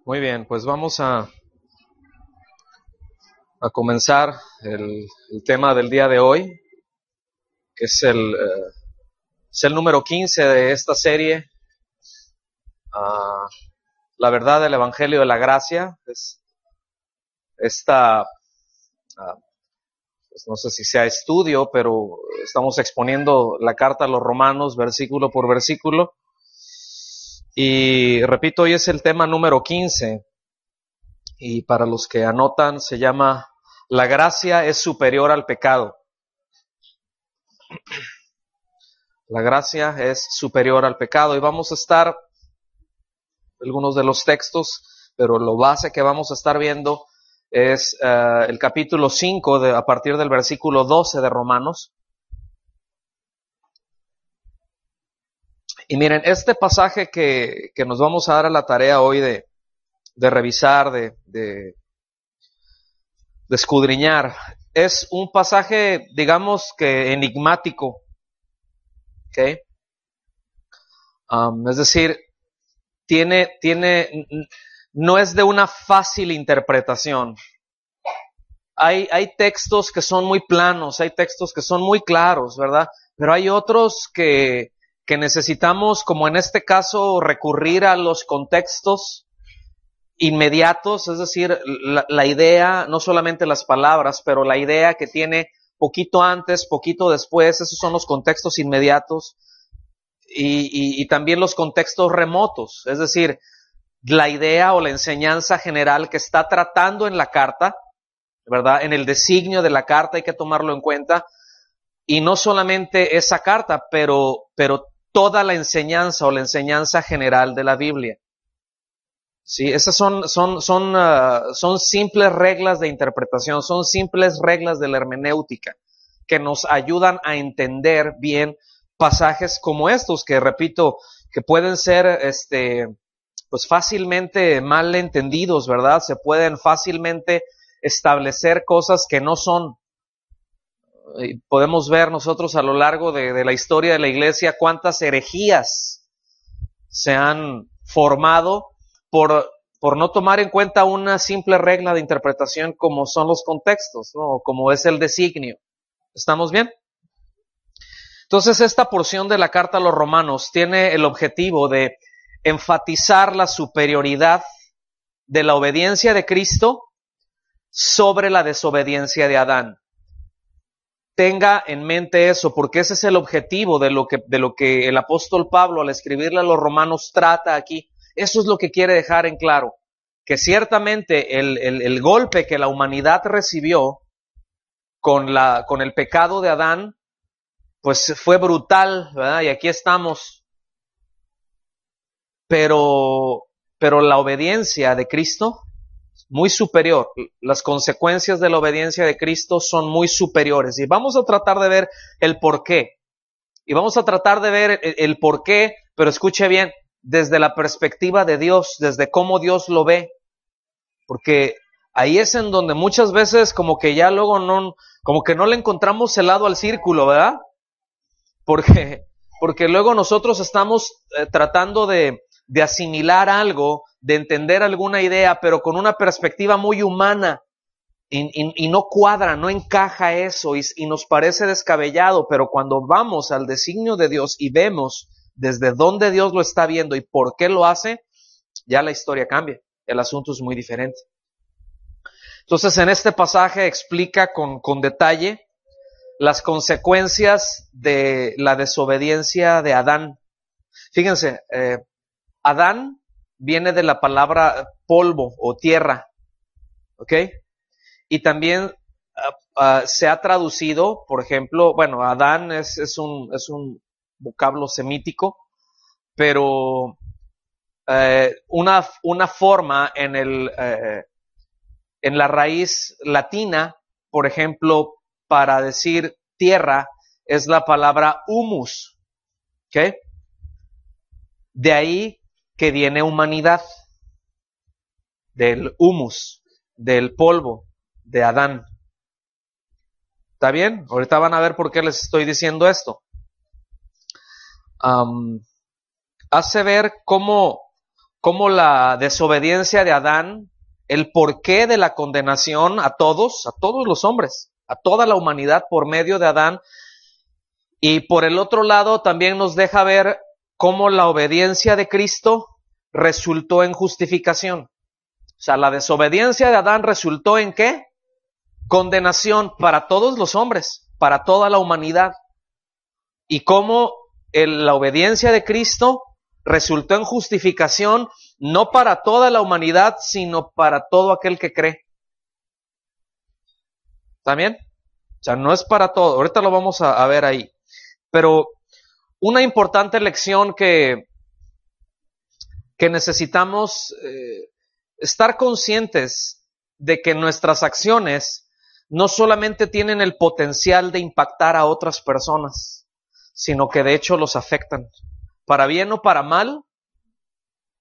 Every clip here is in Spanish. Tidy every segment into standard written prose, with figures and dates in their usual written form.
Muy bien, pues vamos a comenzar el tema del día de hoy, que es el número 15 de esta serie, ah, la verdad del Evangelio de la Gracia. Es esta, pues no sé si sea estudio, pero estamos exponiendo la carta a los Romanos versículo por versículo. Y repito, hoy es el tema número 15, y para los que anotan se llama La gracia es superior al pecado. La gracia es superior al pecado. Y vamos a estar algunos de los textos, pero lo base que vamos a estar viendo es el capítulo 5 a partir del versículo 12 de Romanos. Y miren, este pasaje que nos vamos a dar a la tarea hoy de revisar, de escudriñar, es un pasaje, digamos que enigmático, ¿ok? Es decir, no es de una fácil interpretación. Hay textos que son muy planos, hay textos que son muy claros, ¿verdad? Pero hay otros que necesitamos, como en este caso, recurrir a los contextos inmediatos, es decir, la idea, no solamente las palabras, pero la idea que tiene poquito antes, poquito después, esos son los contextos inmediatos, y también los contextos remotos, es decir, la idea o la enseñanza general que está tratando en la carta, ¿verdad? En el designio de la carta hay que tomarlo en cuenta, y no solamente esa carta, pero toda la enseñanza o la enseñanza general de la Biblia. Sí, esas son simples reglas de interpretación, son simples reglas de la hermenéutica que nos ayudan a entender bien pasajes como estos, que repito, que pueden ser pues fácilmente mal entendidos, ¿verdad? Se pueden fácilmente establecer cosas que no son. Y podemos ver nosotros a lo largo de la historia de la iglesia cuántas herejías se han formado por no tomar en cuenta una simple regla de interpretación como son los contextos, ¿no? Como es el designio. ¿Estamos bien? Entonces, esta porción de la carta a los Romanos tiene el objetivo de enfatizar la superioridad de la obediencia de Cristo sobre la desobediencia de Adán. Tenga en mente eso, porque ese es el objetivo de lo que el apóstol Pablo, al escribirle a los Romanos, trata aquí. Eso es lo que quiere dejar en claro, que ciertamente el golpe que la humanidad recibió con el pecado de Adán, pues fue brutal, ¿verdad? Y aquí estamos. Pero la obediencia de Cristo, muy superior. Las consecuencias de la obediencia de Cristo son muy superiores. Y vamos a tratar de ver el por qué. Y vamos a tratar de ver el por qué, pero escuche bien, desde la perspectiva de Dios, desde cómo Dios lo ve. Porque ahí es en donde muchas veces como que ya luego como que no le encontramos el lado al círculo, ¿verdad? Porque luego nosotros estamos tratando de asimilar algo, de entender alguna idea, pero con una perspectiva muy humana, y no cuadra, no encaja eso, y nos parece descabellado, pero cuando vamos al designio de Dios y vemos desde dónde Dios lo está viendo y por qué lo hace, ya la historia cambia, el asunto es muy diferente. Entonces, en este pasaje explica con detalle las consecuencias de la desobediencia de Adán. Fíjense, Adán viene de la palabra polvo o tierra, ¿ok? Y también se ha traducido, por ejemplo, bueno, Adán es un vocablo semítico, pero una forma en la raíz latina, por ejemplo, para decir tierra, es la palabra humus, ¿ok? De ahí que viene humanidad, del humus, del polvo, de Adán. ¿Está bien? Ahorita van a ver por qué les estoy diciendo esto. Hace ver cómo cómo la desobediencia de Adán, el porqué de la condenación a todos los hombres, a toda la humanidad por medio de Adán. Y por el otro lado también nos deja ver cómo la obediencia de Cristo resultó en justificación. O sea, la desobediencia de Adán resultó en ¿qué? Condenación para todos los hombres, para toda la humanidad. Y cómo la obediencia de Cristo resultó en justificación no para toda la humanidad, sino para todo aquel que cree. ¿Está bien? O sea, no es para todo. Ahorita lo vamos a ver ahí. Pero una importante lección que necesitamos estar conscientes de que nuestras acciones no solamente tienen el potencial de impactar a otras personas, sino que de hecho los afectan. Para bien o para mal,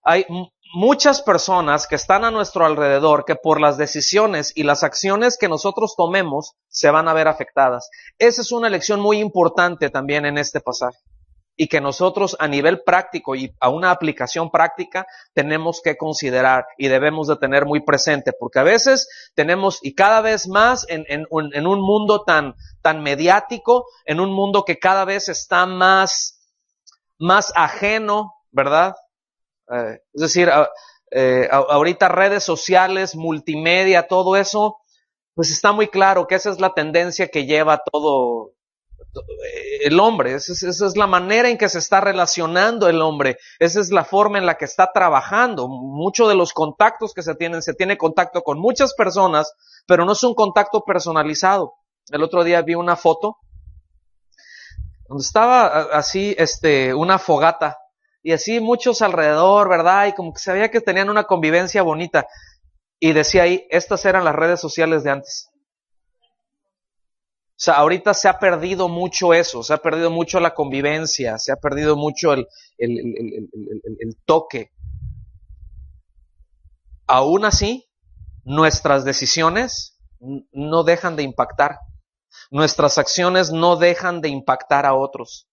hay muchas personas que están a nuestro alrededor que por las decisiones y las acciones que nosotros tomemos se van a ver afectadas. Esa es una lección muy importante también en este pasaje. Y que nosotros a nivel práctico y a una aplicación práctica tenemos que considerar y debemos de tener muy presente, porque a veces tenemos, y cada vez más en un mundo tan mediático, en un mundo que cada vez está más ajeno, ¿verdad? Es decir, ahorita redes sociales, multimedia, todo eso, pues está muy claro que esa es la tendencia que lleva todo el hombre. Esa es la manera en que se está relacionando el hombre, esa es la forma en la que está trabajando. Muchos de los contactos que se tiene contacto con muchas personas, pero no es un contacto personalizado. El otro día vi una foto donde estaba así, una fogata, y así muchos alrededor, ¿verdad? Y como que se veía que tenían una convivencia bonita, y decía ahí, estas eran las redes sociales de antes. O sea, ahorita se ha perdido mucho eso, se ha perdido mucho la convivencia, se ha perdido mucho el toque. Aún así, nuestras decisiones no dejan de impactar. Nuestras acciones no dejan de impactar a otros.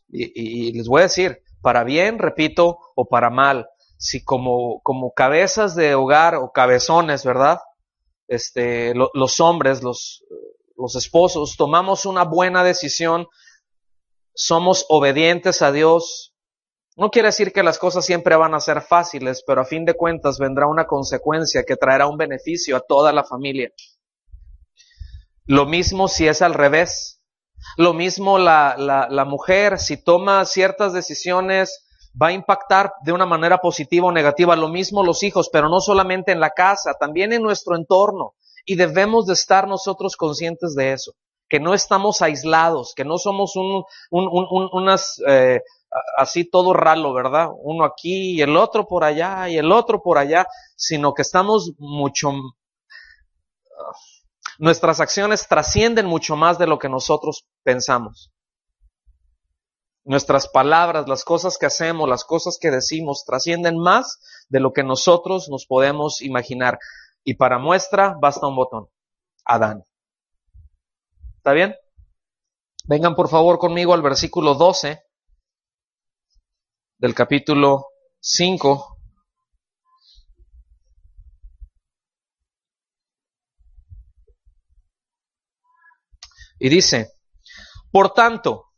Y les voy a decir, para bien, repito, o para mal, si como cabezas de hogar o cabezones, ¿verdad? Los hombres, los esposos, tomamos una buena decisión, somos obedientes a Dios. No quiere decir que las cosas siempre van a ser fáciles, pero a fin de cuentas vendrá una consecuencia que traerá un beneficio a toda la familia. Lo mismo si es al revés. Lo mismo la mujer, si toma ciertas decisiones, va a impactar de una manera positiva o negativa. Lo mismo los hijos, pero no solamente en la casa, también en nuestro entorno. Y debemos de estar nosotros conscientes de eso, que no estamos aislados, que no somos así todo ralo, ¿verdad? Uno aquí y el otro por allá y el otro por allá, sino que estamos nuestras acciones trascienden mucho más de lo que nosotros pensamos. Nuestras palabras, las cosas que hacemos, las cosas que decimos, trascienden más de lo que nosotros nos podemos imaginar. Y para muestra basta un botón. Adán. ¿Está bien? Vengan por favor conmigo al versículo 12 del capítulo 5. Y dice, por tanto,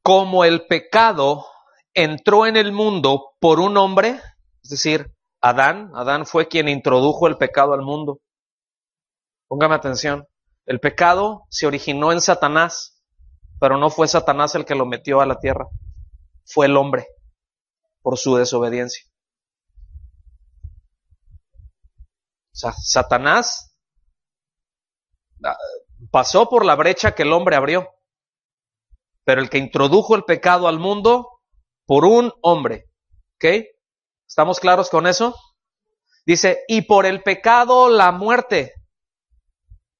como el pecado entró en el mundo por un hombre, es decir, Adán fue quien introdujo el pecado al mundo. Póngame atención, el pecado se originó en Satanás, pero no fue Satanás el que lo metió a la tierra, fue el hombre, por su desobediencia. O sea, Satanás pasó por la brecha que el hombre abrió, pero el que introdujo el pecado al mundo por un hombre. ¿Ok? ¿Estamos claros con eso? Dice, y por el pecado la muerte.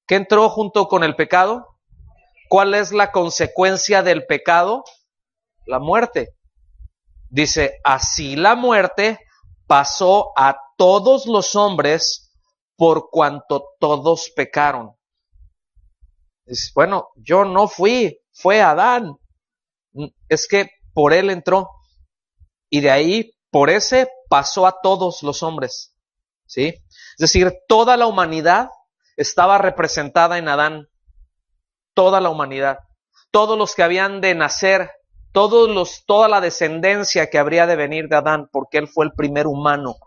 ¿Qué entró junto con el pecado? ¿Cuál es la consecuencia del pecado? La muerte. Dice, así la muerte pasó a todos los hombres por cuanto todos pecaron. Dice, bueno, yo no fui, fue Adán. Es que por él entró. y de ahí, por ese, pasó a todos los hombres, ¿sí? Es decir, toda la humanidad estaba representada en Adán. Toda la humanidad. Todos los que habían de nacer, toda la descendencia que habría de venir de Adán, porque él fue el primer humano.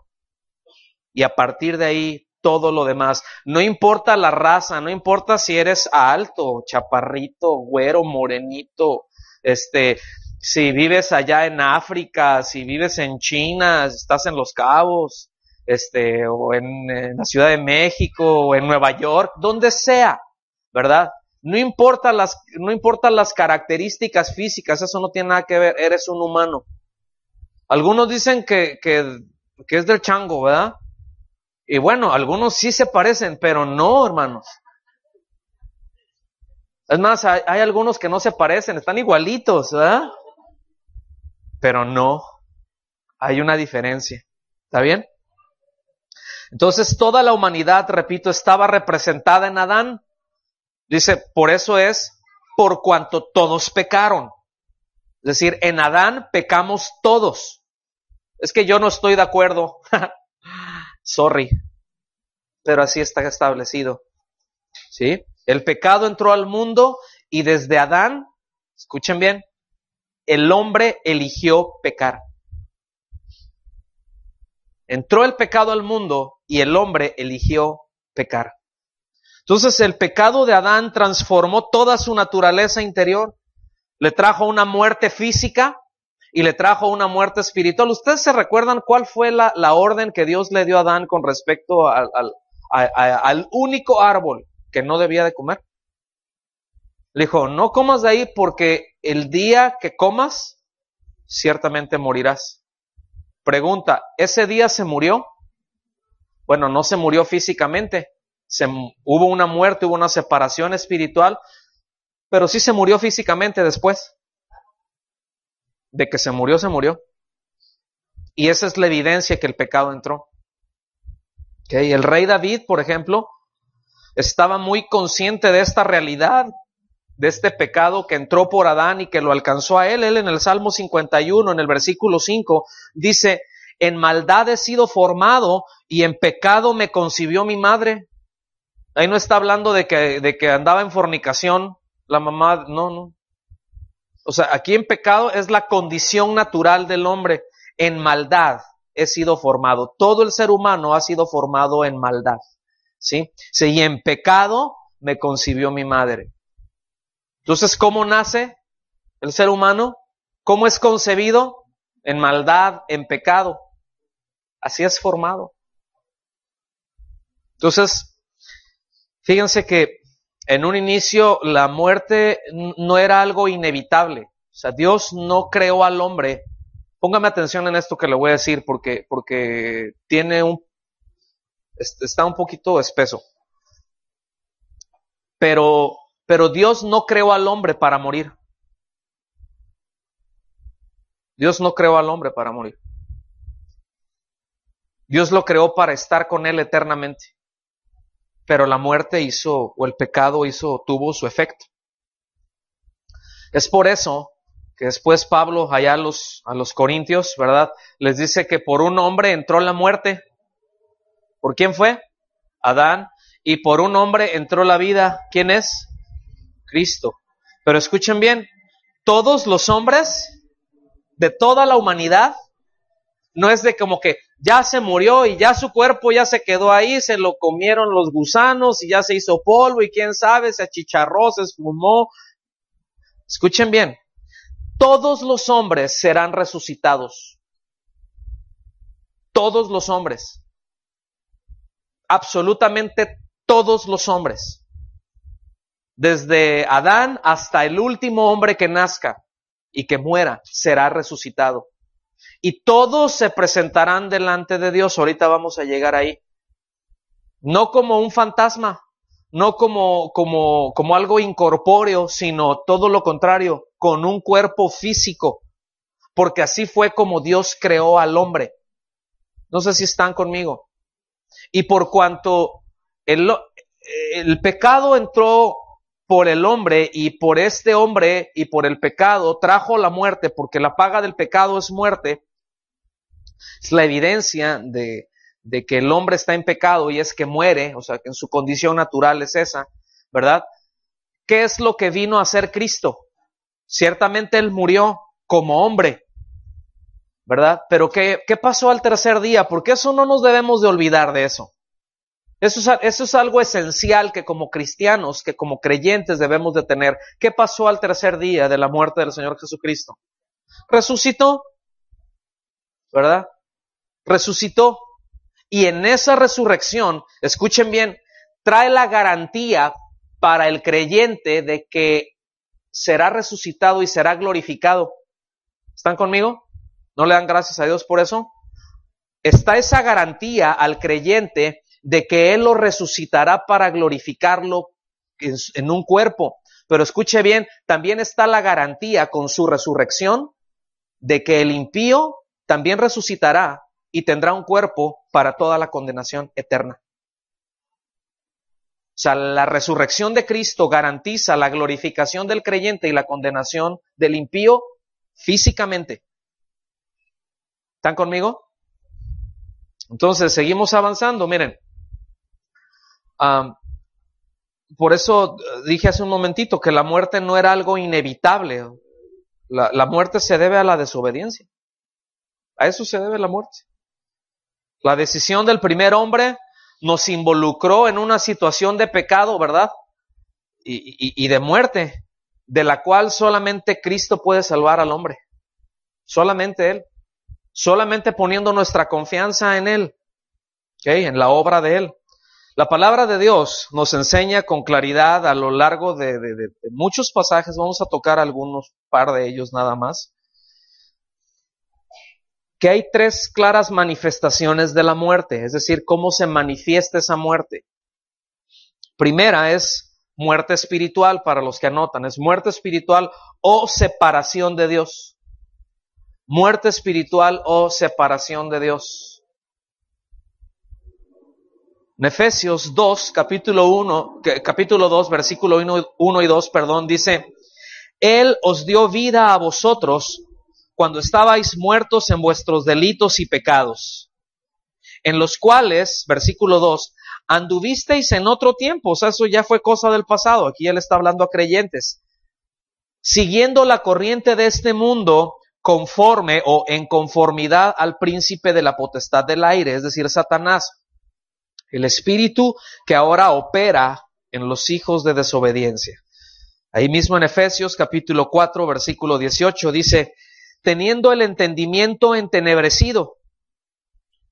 Y a partir de ahí, todo lo demás. No importa la raza, no importa si eres alto, chaparrito, güero, morenito, si vives allá en África, si vives en China, si estás en Los Cabos, o en la Ciudad de México, o en Nueva York, donde sea, ¿verdad? No importa las características físicas, eso no tiene nada que ver, eres un humano. Algunos dicen que es del chango, ¿verdad? Y bueno, algunos sí se parecen, pero no, hermanos. Es más, hay algunos que no se parecen, están igualitos, ¿verdad? Pero no, hay una diferencia. ¿Está bien? Entonces, toda la humanidad, repito, estaba representada en Adán. Dice, por eso es, por cuanto todos pecaron. Es decir, en Adán pecamos todos. Es que yo no estoy de acuerdo. Sorry. Pero así está establecido. ¿Sí? El pecado entró al mundo y desde Adán, escuchen bien, el hombre eligió pecar. Entró el pecado al mundo y el hombre eligió pecar. Entonces el pecado de Adán transformó toda su naturaleza interior, le trajo una muerte física y le trajo una muerte espiritual. ¿Ustedes se recuerdan cuál fue la orden que Dios le dio a Adán con respecto al único árbol que no debía de comer? Le dijo, no comas de ahí porque el día que comas, ciertamente morirás. Pregunta, ¿ese día se murió? Bueno, no se murió físicamente. Hubo una muerte, hubo una separación espiritual, pero sí se murió físicamente después. De que se murió, se murió. Y esa es la evidencia que el pecado entró. ¿Okay? El rey David, por ejemplo, estaba muy consciente de esta realidad, de este pecado que entró por Adán y que lo alcanzó a él. Él en el Salmo 51, en el versículo 5, dice, en maldad he sido formado y en pecado me concibió mi madre. Ahí no está hablando de que andaba en fornicación la mamá, no. O sea, aquí en pecado es la condición natural del hombre. En maldad he sido formado. Todo el ser humano ha sido formado en maldad. ¿Sí? Sí, y en pecado me concibió mi madre. Entonces, ¿cómo nace el ser humano? ¿Cómo es concebido? En maldad, en pecado. Así es formado. Entonces, fíjense que en un inicio la muerte no era algo inevitable. O sea, Dios no creó al hombre. Póngame atención en esto que le voy a decir porque está un poquito espeso. Pero Dios no creó al hombre para morir. Dios no creó al hombre para morir. Dios lo creó para estar con él eternamente. Pero la muerte el pecado tuvo su efecto. Es por eso que después Pablo, allá a los Corintios, ¿verdad? Les dice que por un hombre entró la muerte. ¿Por quién fue? Adán. Y por un hombre entró la vida. ¿Quién es? Cristo. Pero escuchen bien, todos los hombres de toda la humanidad, no es de como que ya se murió y ya su cuerpo ya se quedó ahí, se lo comieron los gusanos y ya se hizo polvo y quién sabe, se achicharró, se esfumó. Escuchen bien, todos los hombres serán resucitados. Todos los hombres. Absolutamente todos los hombres. Desde Adán hasta el último hombre que nazca y que muera, será resucitado. Y todos se presentarán delante de Dios. Ahorita vamos a llegar ahí. No como un fantasma, no como algo incorpóreo, sino todo lo contrario, con un cuerpo físico. Porque así fue como Dios creó al hombre. No sé si están conmigo. Y por cuanto el pecado entró por el hombre y por este hombre y por el pecado trajo la muerte, porque la paga del pecado es muerte. Es la evidencia de que el hombre está en pecado y es que muere, o sea, que en su condición natural es esa, ¿verdad? ¿Qué es lo que vino a hacer Cristo? Ciertamente Él murió como hombre, ¿verdad? Pero ¿qué pasó al tercer día? Porque eso no nos debemos de olvidar de eso. Eso es algo esencial que como cristianos, que como creyentes debemos de tener. ¿Qué pasó al tercer día de la muerte del Señor Jesucristo? Resucitó, ¿verdad? Resucitó. Y en esa resurrección, escuchen bien, trae la garantía para el creyente de que será resucitado y será glorificado. ¿Están conmigo? ¿No le dan gracias a Dios por eso? Está esa garantía al creyente de que Él lo resucitará para glorificarlo en un cuerpo. Pero escuche bien, también está la garantía con su resurrección de que el impío también resucitará y tendrá un cuerpo para toda la condenación eterna. O sea, la resurrección de Cristo garantiza la glorificación del creyente y la condenación del impío físicamente. ¿Están conmigo? Entonces, seguimos avanzando. Miren, por eso dije hace un momentito que la muerte no era algo inevitable. La muerte se debe a la desobediencia. A eso se debe la muerte. La decisión del primer hombre nos involucró en una situación de pecado, ¿verdad? Y de muerte, de la cual solamente Cristo puede salvar al hombre. Solamente Él. Solamente poniendo nuestra confianza en Él. ¿Okay? En la obra de Él. La palabra de Dios nos enseña con claridad a lo largo de muchos pasajes. Vamos a tocar algunos par de ellos nada más. Que hay tres claras manifestaciones de la muerte, es decir, cómo se manifiesta esa muerte. Primera es muerte espiritual, para los que anotan, es muerte espiritual o separación de Dios. Muerte espiritual o separación de Dios. En Efesios 2, capítulo 2, versículo 1 y 2, dice, Él os dio vida a vosotros cuando estabais muertos en vuestros delitos y pecados, en los cuales, versículo 2, anduvisteis en otro tiempo, o sea, eso ya fue cosa del pasado, aquí Él está hablando a creyentes, siguiendo la corriente de este mundo, conforme o en conformidad al príncipe de la potestad del aire, es decir, Satanás, el espíritu que ahora opera en los hijos de desobediencia. Ahí mismo en Efesios capítulo 4, versículo 18, dice, teniendo el entendimiento entenebrecido,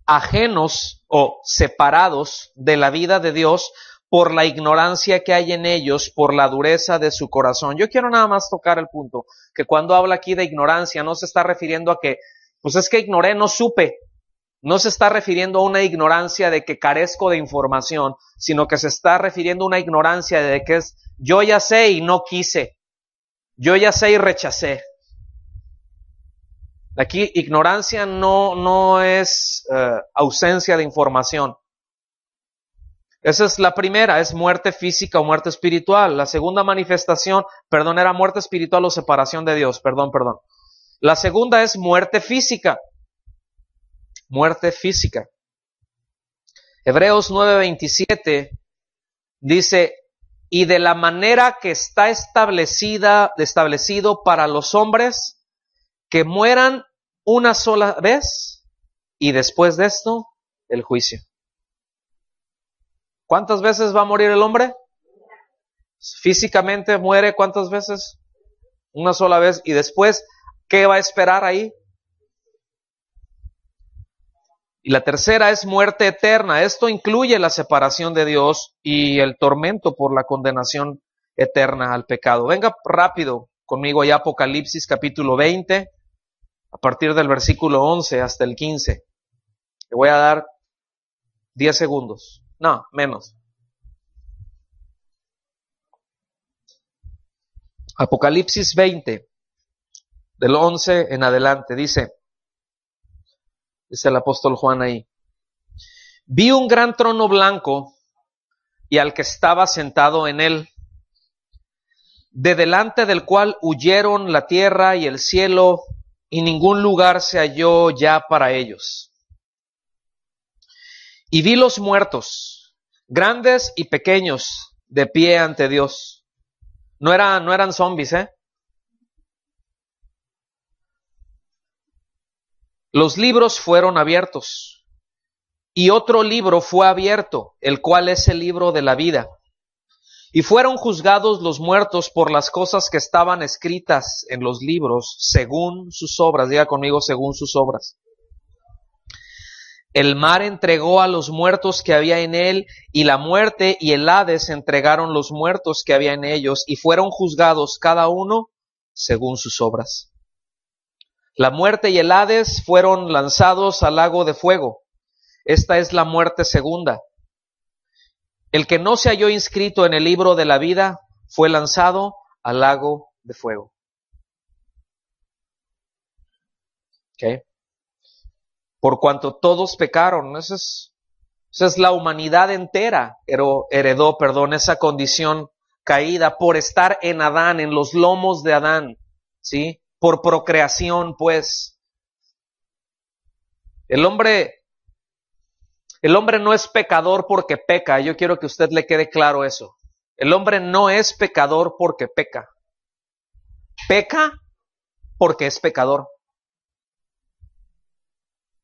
ajenos o separados de la vida de Dios por la ignorancia que hay en ellos, por la dureza de su corazón. Yo quiero nada más tocar el punto, que cuando habla aquí de ignorancia no se está refiriendo a que, pues es que ignoré, no supe. No se está refiriendo a una ignorancia de que carezco de información, sino que se está refiriendo a una ignorancia de que es, yo ya sé y no quise. Yo ya sé y rechacé. Aquí ignorancia no es ausencia de información. Esa es la primera, es muerte física o muerte espiritual. La segunda manifestación, era muerte espiritual o separación de Dios, perdón. La segunda es muerte física. Muerte física. Hebreos 9:27 dice, y de la manera que está establecido para los hombres, que mueran una sola vez y después de esto, el juicio. ¿Cuántas veces va a morir el hombre? Físicamente muere ¿cuántas veces? Una sola vez. Y después, ¿qué va a esperar ahí? Y la tercera es muerte eterna. Esto incluye la separación de Dios y el tormento por la condenación eterna al pecado. Venga rápido conmigo allá Apocalipsis capítulo 20. A partir del versículo 11 hasta el 15. Le voy a dar 10 segundos. No, menos. Apocalipsis 20, del 11 en adelante, dice el apóstol Juan ahí. Vi un gran trono blanco y al que estaba sentado en él, de delante del cual huyeron la tierra y el cielo y ningún lugar se halló ya para ellos. Y vi los muertos, grandes y pequeños, de pie ante Dios. No eran zombies, Los libros fueron abiertos, y otro libro fue abierto, el cual es el libro de la vida. Y fueron juzgados los muertos por las cosas que estaban escritas en los libros, según sus obras. Diga conmigo, según sus obras. El mar entregó a los muertos que había en él, y la muerte y el Hades entregaron los muertos que había en ellos, y fueron juzgados cada uno según sus obras. La muerte y el Hades fueron lanzados al lago de fuego. Esta es la muerte segunda. El que no se halló inscrito en el libro de la vida fue lanzado al lago de fuego. ¿Okay? Por cuanto todos pecaron, esa es la humanidad entera, heredó esa condición caída por estar en Adán, en los lomos de Adán, ¿sí? Por procreación, pues. El hombre no es pecador porque peca. Yo quiero que a usted le quede claro eso. El hombre no es pecador porque peca. Peca porque es pecador.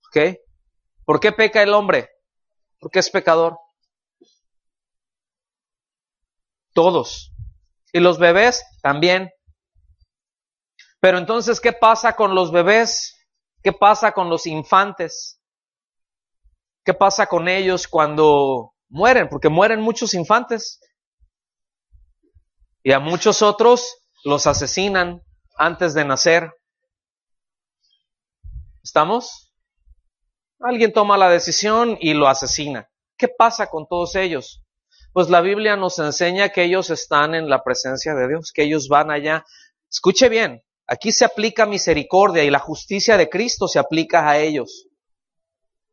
¿Ok? ¿Por qué peca el hombre? Porque es pecador. Todos. Y los bebés también. Pero entonces, ¿qué pasa con los bebés? ¿Qué pasa con los infantes? ¿Qué pasa con ellos cuando mueren? Porque mueren muchos infantes. Y a muchos otros los asesinan antes de nacer. ¿Estamos? Alguien toma la decisión y lo asesina. ¿Qué pasa con todos ellos? Pues la Biblia nos enseña que ellos están en la presencia de Dios, que ellos van allá. Escuche bien, aquí se aplica misericordia y la justicia de Cristo se aplica a ellos.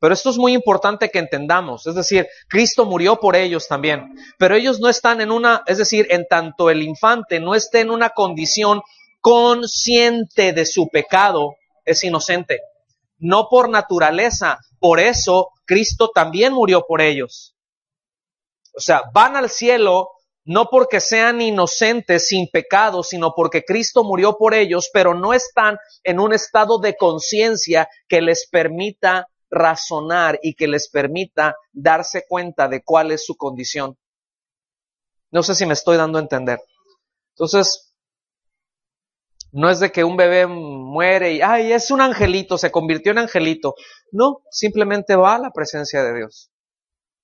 Pero esto es muy importante que entendamos, es decir, Cristo murió por ellos también, pero ellos no están en tanto el infante no esté en una condición consciente de su pecado, es inocente, no por naturaleza, por eso Cristo también murió por ellos. O sea, van al cielo no porque sean inocentes, sin pecado, sino porque Cristo murió por ellos, pero no están en un estado de conciencia que les permita razonar y que les permita darse cuenta de cuál es su condición. No sé si me estoy dando a entender. Entonces, no es de que un bebé muere y, ay, es un angelito, se convirtió en angelito. No, simplemente va a la presencia de Dios,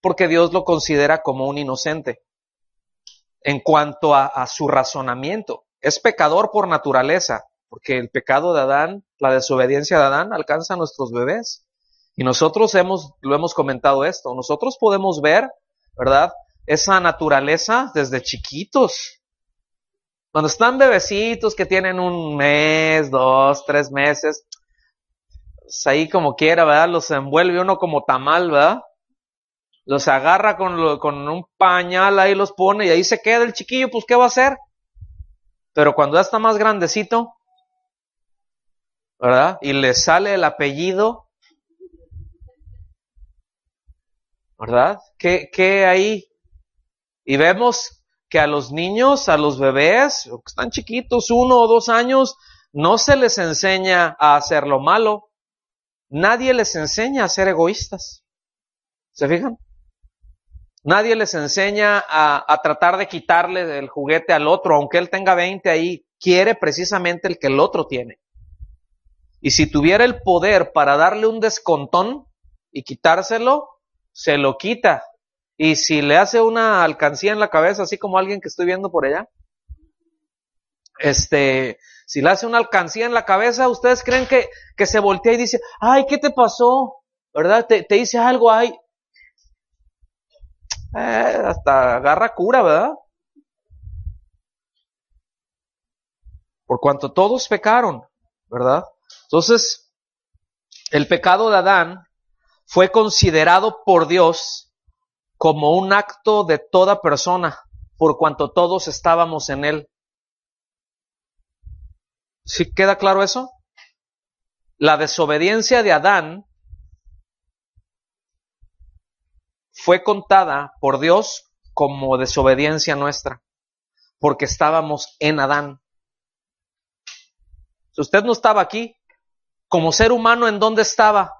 porque Dios lo considera como un inocente. En cuanto a su razonamiento, es pecador por naturaleza, porque el pecado de Adán, la desobediencia de Adán, alcanza a nuestros bebés. Y nosotros lo hemos comentado esto, nosotros podemos ver, ¿verdad?, esa naturaleza desde chiquitos. Cuando están bebecitos que tienen 1 mes, 2, 3 meses, pues ahí como quiera, ¿verdad?, los envuelve uno como tamal, ¿verdad? Los agarra con un pañal, ahí los pone y ahí se queda el chiquillo, pues ¿qué va a hacer? Pero cuando ya está más grandecito, ¿verdad?, y le sale el apellido, ¿verdad? ¿Qué ahí? Y vemos que a los niños, a los bebés, que están chiquitos, 1 o 2 años, no se les enseña a hacer lo malo. Nadie les enseña a ser egoístas. ¿Se fijan? Nadie les enseña a tratar de quitarle el juguete al otro, aunque él tenga 20 ahí, quiere precisamente el que el otro tiene. Y si tuviera el poder para darle un descontón y quitárselo, se lo quita. Y si le hace una alcancía en la cabeza, así como alguien que estoy viendo por allá, si le hace una alcancía en la cabeza, ¿ustedes creen que se voltea y dice, ay, ¿qué te pasó? ¿Verdad? Te hice algo, ay. Hasta agarra cura, ¿verdad? Por cuanto todos pecaron, ¿verdad? Entonces, el pecado de Adán fue considerado por Dios como un acto de toda persona, por cuanto todos estábamos en él. ¿Sí queda claro eso? la desobediencia de Adán fue contada por Dios como desobediencia nuestra, porque estábamos en Adán. Si usted no estaba aquí, como ser humano, ¿en dónde estaba?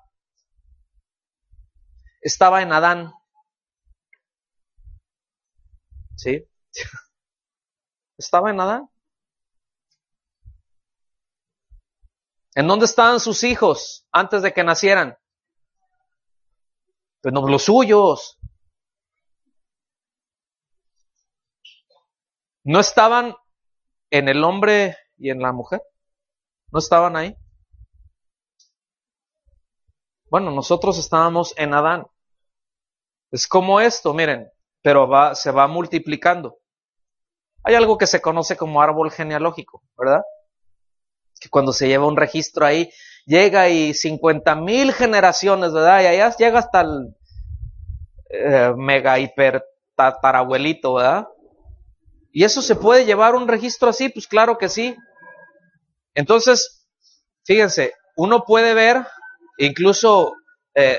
Estaba en Adán. ¿Sí? Estaba en Adán. ¿En dónde estaban sus hijos antes de que nacieran? Pues no, los suyos. ¿No estaban en el hombre y en la mujer? ¿No estaban ahí? Bueno, nosotros estábamos en Adán. Es como esto, miren, pero se va multiplicando. Hay algo que se conoce como árbol genealógico, ¿verdad? Que cuando se lleva un registro ahí, llega y 50,000 generaciones, ¿verdad? Y allá llega hasta el mega hiper tatarabuelito, ¿verdad? ¿Y eso se puede llevar un registro así? Pues claro que sí. Entonces, fíjense, uno puede ver incluso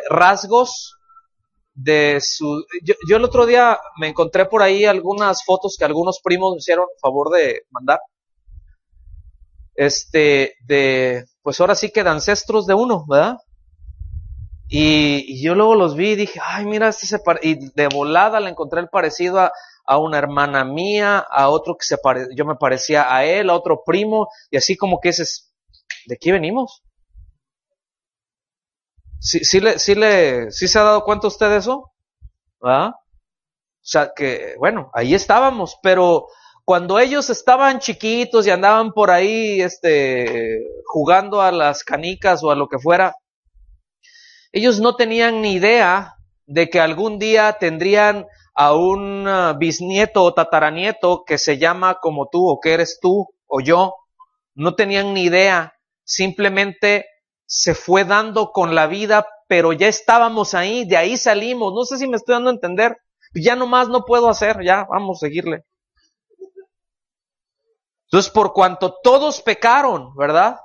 rasgos de su... Yo el otro día me encontré por ahí algunas fotos que algunos primos me hicieron favor de mandar. Pues ahora sí que de ancestros de uno, ¿verdad? Y yo luego los vi y dije, ay, mira, y de volada le encontré el parecido a una hermana mía, a otro que yo me parecía a él, a otro primo, y así como que dices, ¿de aquí venimos? ¿Sí se ha dado cuenta usted de eso? ¿Ah? O sea que, bueno, ahí estábamos, pero cuando ellos estaban chiquitos y andaban por ahí, jugando a las canicas o a lo que fuera, ellos no tenían ni idea de que algún día tendrían a un bisnieto o tataranieto que se llama como tú o que eres tú o yo. No tenían ni idea. Simplemente se fue dando con la vida, pero ya estábamos ahí, de ahí salimos. No sé si me estoy dando a entender. Ya nomás no puedo hacer, ya vamos a seguirle. Entonces, por cuanto todos pecaron, ¿verdad?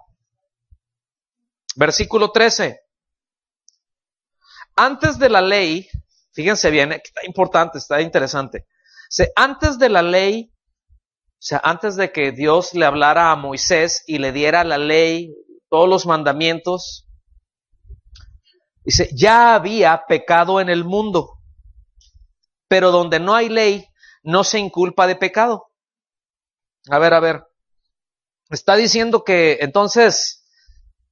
Versículo 13. Antes de la ley, fíjense bien, está importante, está interesante. Antes de la ley, o sea, antes de que Dios le hablara a Moisés y le diera la ley, todos los mandamientos, dice, ya había pecado en el mundo, pero donde no hay ley, no se inculpa de pecado. A ver, está diciendo que entonces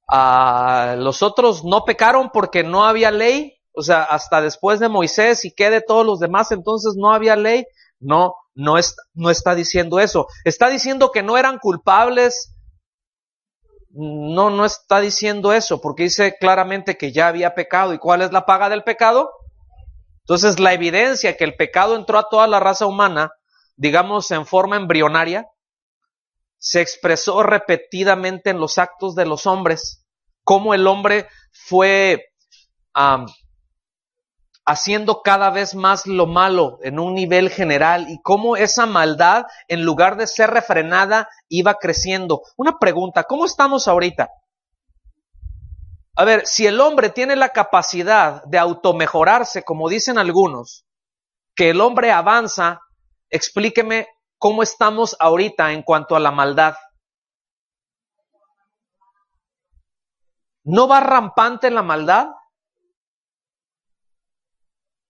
los otros no pecaron porque no había ley. O sea, hasta después de Moisés y que de todos los demás, entonces no había ley. No está diciendo eso. Está diciendo que no eran culpables. No está diciendo eso, porque dice claramente que ya había pecado. ¿Y cuál es la paga del pecado? Entonces, la evidencia que el pecado entró a toda la raza humana, digamos en forma embrionaria, se expresó repetidamente en los actos de los hombres. Cómo el hombre fue haciendo cada vez más lo malo en un nivel general y cómo esa maldad, en lugar de ser refrenada, iba creciendo. Una pregunta, ¿cómo estamos ahorita? A ver, si el hombre tiene la capacidad de automejorarse, como dicen algunos, que el hombre avanza, explíqueme cómo estamos ahorita en cuanto a la maldad. ¿No va rampante la maldad?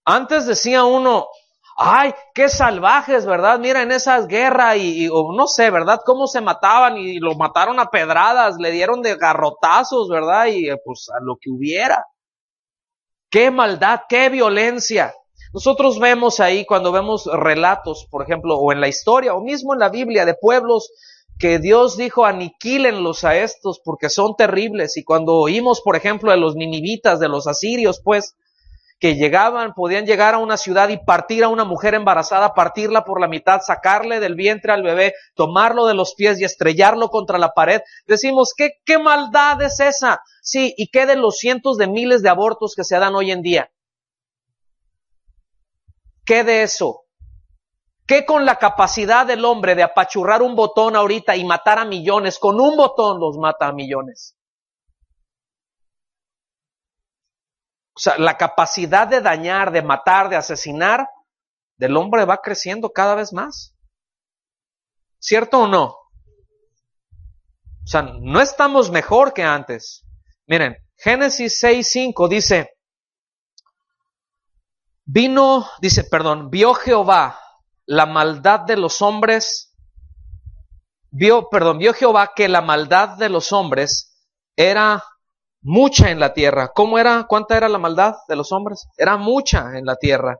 Antes decía uno, ay, qué salvajes, ¿verdad? Mira en esas guerras o no sé, ¿verdad? Cómo se mataban y lo mataron a pedradas, le dieron de garrotazos, ¿verdad? Y pues a lo que hubiera. Qué maldad, qué violencia. Nosotros vemos ahí cuando vemos relatos, por ejemplo, o en la historia, o mismo en la Biblia, de pueblos que Dios dijo, aniquílenlos a estos porque son terribles. Y cuando oímos, por ejemplo, de los ninivitas, de los asirios, pues, que podían llegar a una ciudad y partir a una mujer embarazada, partirla por la mitad, sacarle del vientre al bebé, tomarlo de los pies y estrellarlo contra la pared. Decimos, ¿qué maldad es esa? Sí, ¿y qué de los cientos de miles de abortos que se dan hoy en día? ¿Qué de eso? ¿Qué con la capacidad del hombre de apachurrar un botón ahorita y matar a millones? Con un botón los mata a millones. O sea, la capacidad de dañar, de matar, de asesinar del hombre va creciendo cada vez más. ¿Cierto o no? O sea, no estamos mejor que antes. Miren, Génesis 6:5 dice, vio Jehová la maldad de los hombres, vio Jehová que la maldad de los hombres era mucha en la tierra. ¿Cómo era? ¿Cuánta era la maldad de los hombres? Era mucha en la tierra.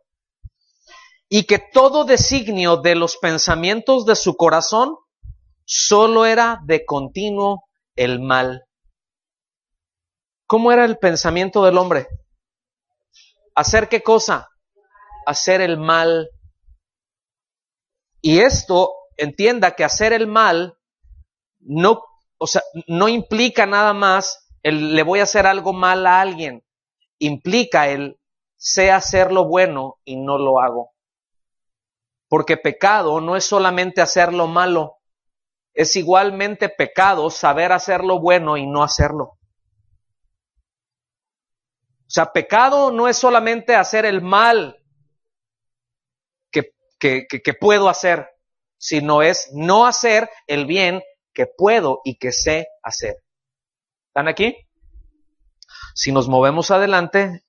Y que todo designio de los pensamientos de su corazón solo era de continuo el mal. ¿Cómo era el pensamiento del hombre? ¿Hacer qué cosa? Hacer el mal. Y esto, entienda que hacer el mal no implica nada más le voy a hacer algo mal a alguien. Implica sé hacer lo bueno y no lo hago. Porque pecado no es solamente hacer lo malo, es igualmente pecado saber hacer lo bueno y no hacerlo. O sea, pecado no es solamente hacer el mal que puedo hacer, sino es no hacer el bien que puedo y que sé hacer. ¿Están aquí? Si nos movemos adelante,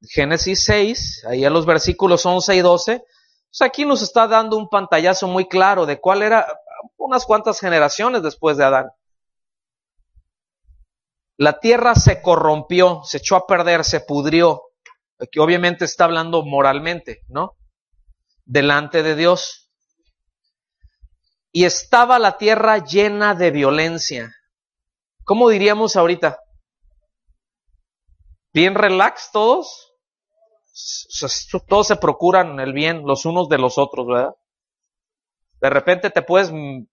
Génesis 6, ahí a los versículos 11 y 12, pues aquí nos está dando un pantallazo muy claro de cuál era unas cuantas generaciones después de Adán. La tierra se corrompió, se echó a perder, se pudrió. Aquí obviamente está hablando moralmente, ¿no? Delante de Dios. Y estaba la tierra llena de violencia. ¿Cómo diríamos ahorita? ¿Bien relax todos? Todos se procuran el bien los unos de los otros, ¿verdad? De repente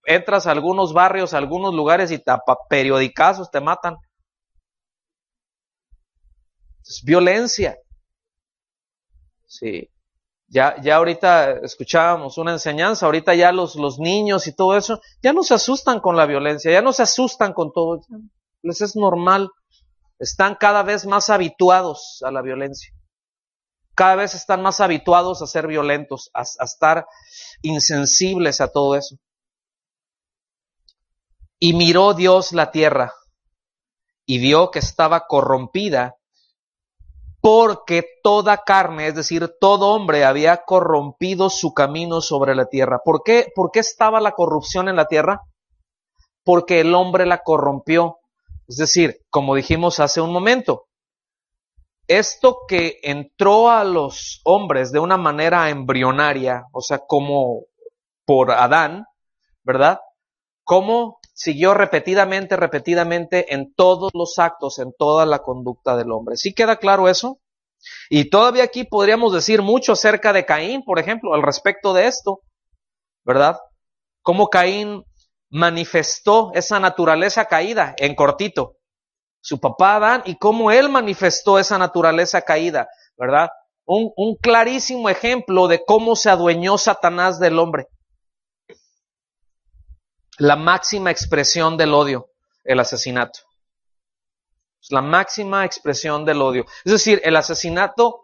entras a algunos barrios, a algunos lugares y periodicazos te matan. Es violencia. Sí. Ya ahorita escuchábamos una enseñanza, ahorita ya los niños y todo eso, ya no se asustan con la violencia, ya no se asustan con todo, les es normal, están cada vez más habituados a la violencia, cada vez están más habituados a ser violentos, a estar insensibles a todo eso. Y miró Dios la tierra, y vio que estaba corrompida, porque toda carne, es decir, todo hombre había corrompido su camino sobre la tierra. ¿Por qué estaba la corrupción en la tierra? Porque el hombre la corrompió. Es decir, como dijimos hace un momento, esto que entró a los hombres de una manera embrionaria, o sea, como por Adán, ¿verdad? Cómo siguió repetidamente en todos los actos, en toda la conducta del hombre. ¿Sí queda claro eso? Y todavía aquí podríamos decir mucho acerca de Caín, por ejemplo, al respecto de esto, ¿verdad? Cómo Caín manifestó esa naturaleza caída, en cortito, su papá Adán, y cómo él manifestó esa naturaleza caída, ¿verdad? Un clarísimo ejemplo de cómo se adueñó Satanás del hombre. La máxima expresión del odio, el asesinato. Es la máxima expresión del odio. Es decir, el asesinato,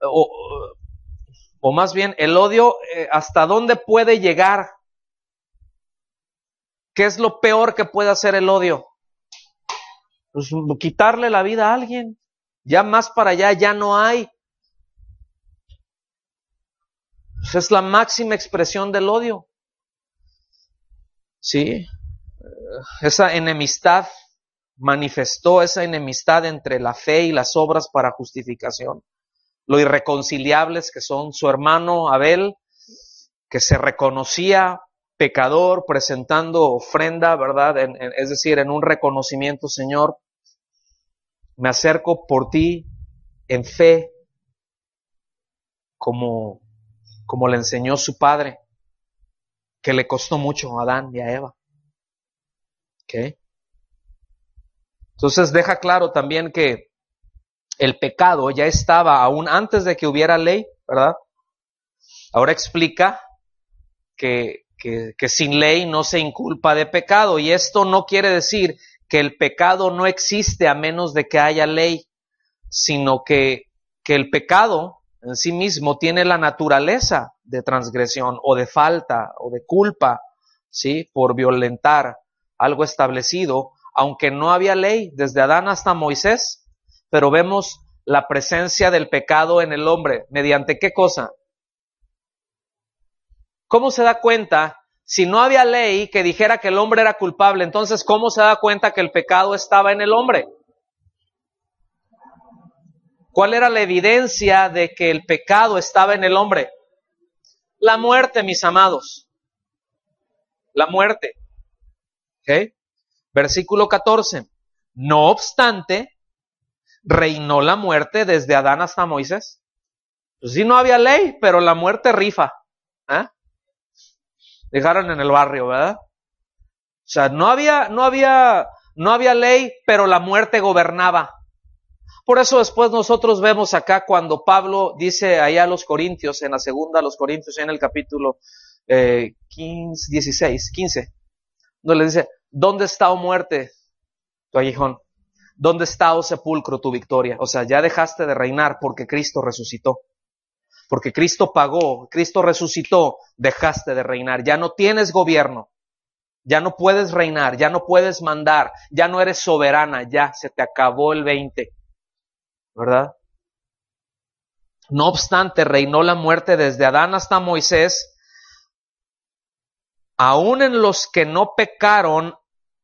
o más bien el odio, ¿hasta dónde puede llegar? ¿Qué es lo peor que puede hacer el odio? Pues quitarle la vida a alguien. Ya más para allá ya no hay. Pues es la máxima expresión del odio. Sí. Esa enemistad, manifestó esa enemistad entre la fe y las obras para justificación. Lo irreconciliables que son su hermano Abel, que se reconocía pecador presentando ofrenda, ¿verdad? Es decir, en un reconocimiento, Señor, me acerco por ti en fe, como le enseñó su padre, que le costó mucho a Adán y a Eva. ¿Okay? Entonces deja claro también que el pecado ya estaba aún antes de que hubiera ley, ¿verdad? Ahora explica que sin ley no se inculpa de pecado, y esto no quiere decir que el pecado no existe a menos de que haya ley, sino que el pecado en sí mismo tiene la naturaleza de transgresión o de falta o de culpa, ¿sí? Por violentar algo establecido, aunque no había ley desde Adán hasta Moisés, pero vemos la presencia del pecado en el hombre. ¿Mediante qué cosa? ¿Cómo se da cuenta? Si no había ley que dijera que el hombre era culpable, entonces ¿cómo se da cuenta que el pecado estaba en el hombre? ¿Cuál era la evidencia de que el pecado estaba en el hombre? La muerte, mis amados. La muerte. ¿Ok? Versículo 14. No obstante, reinó la muerte desde Adán hasta Moisés. Pues sí, no había ley, pero la muerte rifa. ¿Eh? Dejaron en el barrio, ¿verdad? O sea, no había ley, pero la muerte gobernaba. Por eso después nosotros vemos acá cuando Pablo dice allá a los Corintios, en la segunda a los Corintios, en el capítulo 15, donde le dice, ¿dónde está, oh muerte, tu aguijón? ¿Dónde está, oh sepulcro, tu victoria? O sea, ya dejaste de reinar porque Cristo resucitó. Porque Cristo pagó, Cristo resucitó, dejaste de reinar. Ya no tienes gobierno, ya no puedes reinar, ya no puedes mandar, ya no eres soberana, ya se te acabó el 20. ¿Verdad? No obstante, reinó la muerte desde Adán hasta Moisés, aun en los que no pecaron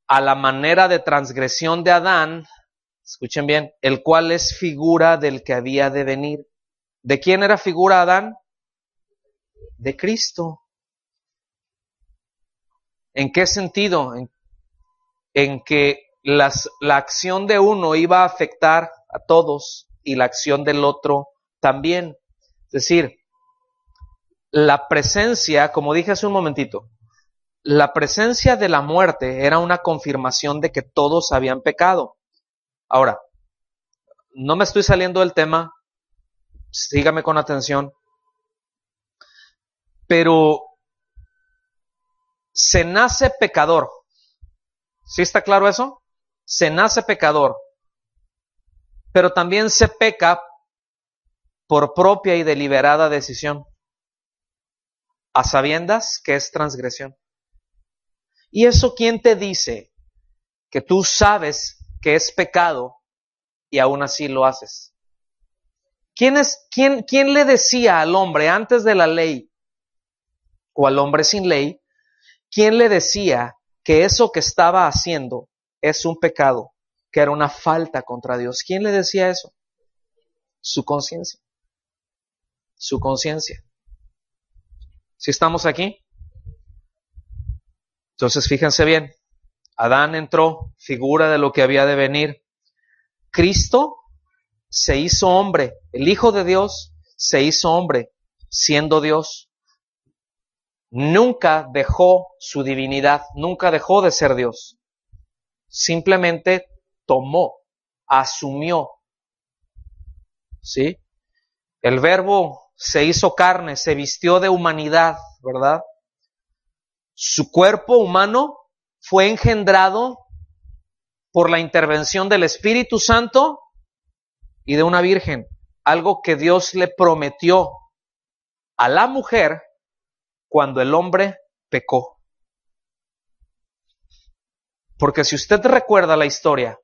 a la manera de transgresión de Adán, escuchen bien, el cual es figura del que había de venir. ¿De quién era figura Adán? De Cristo. ¿En ququé sentido? En que la acción de uno iba a afectar a todos y la acción del otro también. Es decir, la presencia, como dije hace un momentito, la presencia de la muerte era una confirmación de que todos habían pecado. Ahora, no me estoy saliendo del tema, sígame con atención, pero se nace pecador. ¿Sí está claro eso? Se nace pecador, pero también se peca por propia y deliberada decisión, a sabiendas que es transgresión. ¿Y eso quién te dice que tú sabes que es pecado y aún así lo haces? ¿Quién le decía al hombre antes de la ley o al hombre sin ley? ¿Quién le decía que eso que estaba haciendo es un pecado, que era una falta contra Dios? ¿Quién le decía eso? Su conciencia. Su conciencia. ¿Sí estamos aquí? Entonces fíjense bien, Adán entró, figura de lo que había de venir. Cristo se hizo hombre, el Hijo de Dios se hizo hombre, siendo Dios. Nunca dejó su divinidad, nunca dejó de ser Dios. Simplemente tomó, asumió. ¿Sí? El Verbo se hizo carne, se vistió de humanidad, ¿verdad? Su cuerpo humano fue engendrado por la intervención del Espíritu Santo y de una virgen, algo que Dios le prometió a la mujer cuando el hombre pecó. Porque si usted recuerda la historia,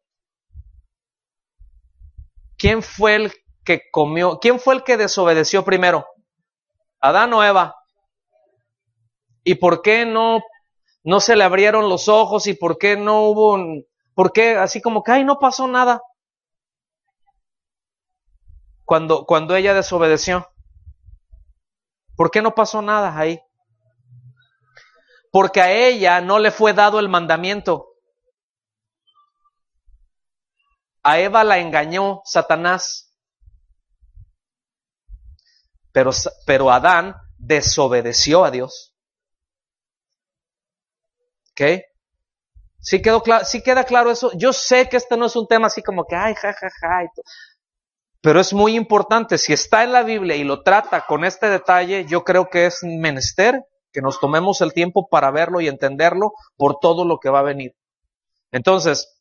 ¿quién fue el que comió? ¿Quién fue el que desobedeció primero? ¿Adán o Eva? ¿Y por qué no se le abrieron los ojos? ¿Y por qué no hubo por qué así como que ay, no pasó nada? Cuando ella desobedeció, ¿por qué no pasó nada ahí? Porque a ella no le fue dado el mandamiento. A Eva la engañó Satanás. Pero Adán desobedeció a Dios. ¿Ok? ¿Sí queda claro eso? Yo sé que este no es un tema así como que ay, jajaja. Pero es muy importante. Si está en la Biblia y lo trata con este detalle, yo creo que es menester que nos tomemos el tiempo para verlo y entenderlo por todo lo que va a venir. Entonces,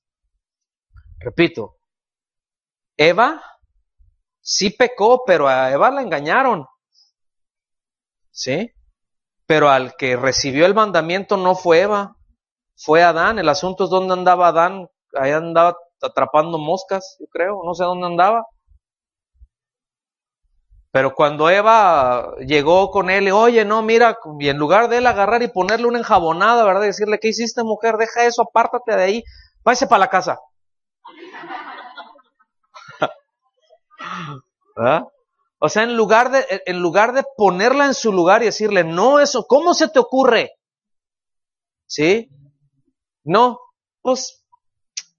repito, Eva Sí pecó, pero a Eva la engañaron. ¿Sí? Pero al que recibió el mandamiento no fue Eva, fue Adán. El asunto es dónde andaba Adán. Ahí andaba atrapando moscas, yo creo, no sé dónde andaba. Pero cuando Eva llegó con él, oye, no, mira, y en lugar de él agarrar y ponerle una enjabonada, ¿verdad? Y decirle, ¿qué hiciste, mujer? Deja eso, apártate de ahí, váyase para la casa. ¿Verdad? O sea, en lugar de ponerla en su lugar y decirle, no, eso, ¿cómo se te ocurre? ¿Sí? No, pues,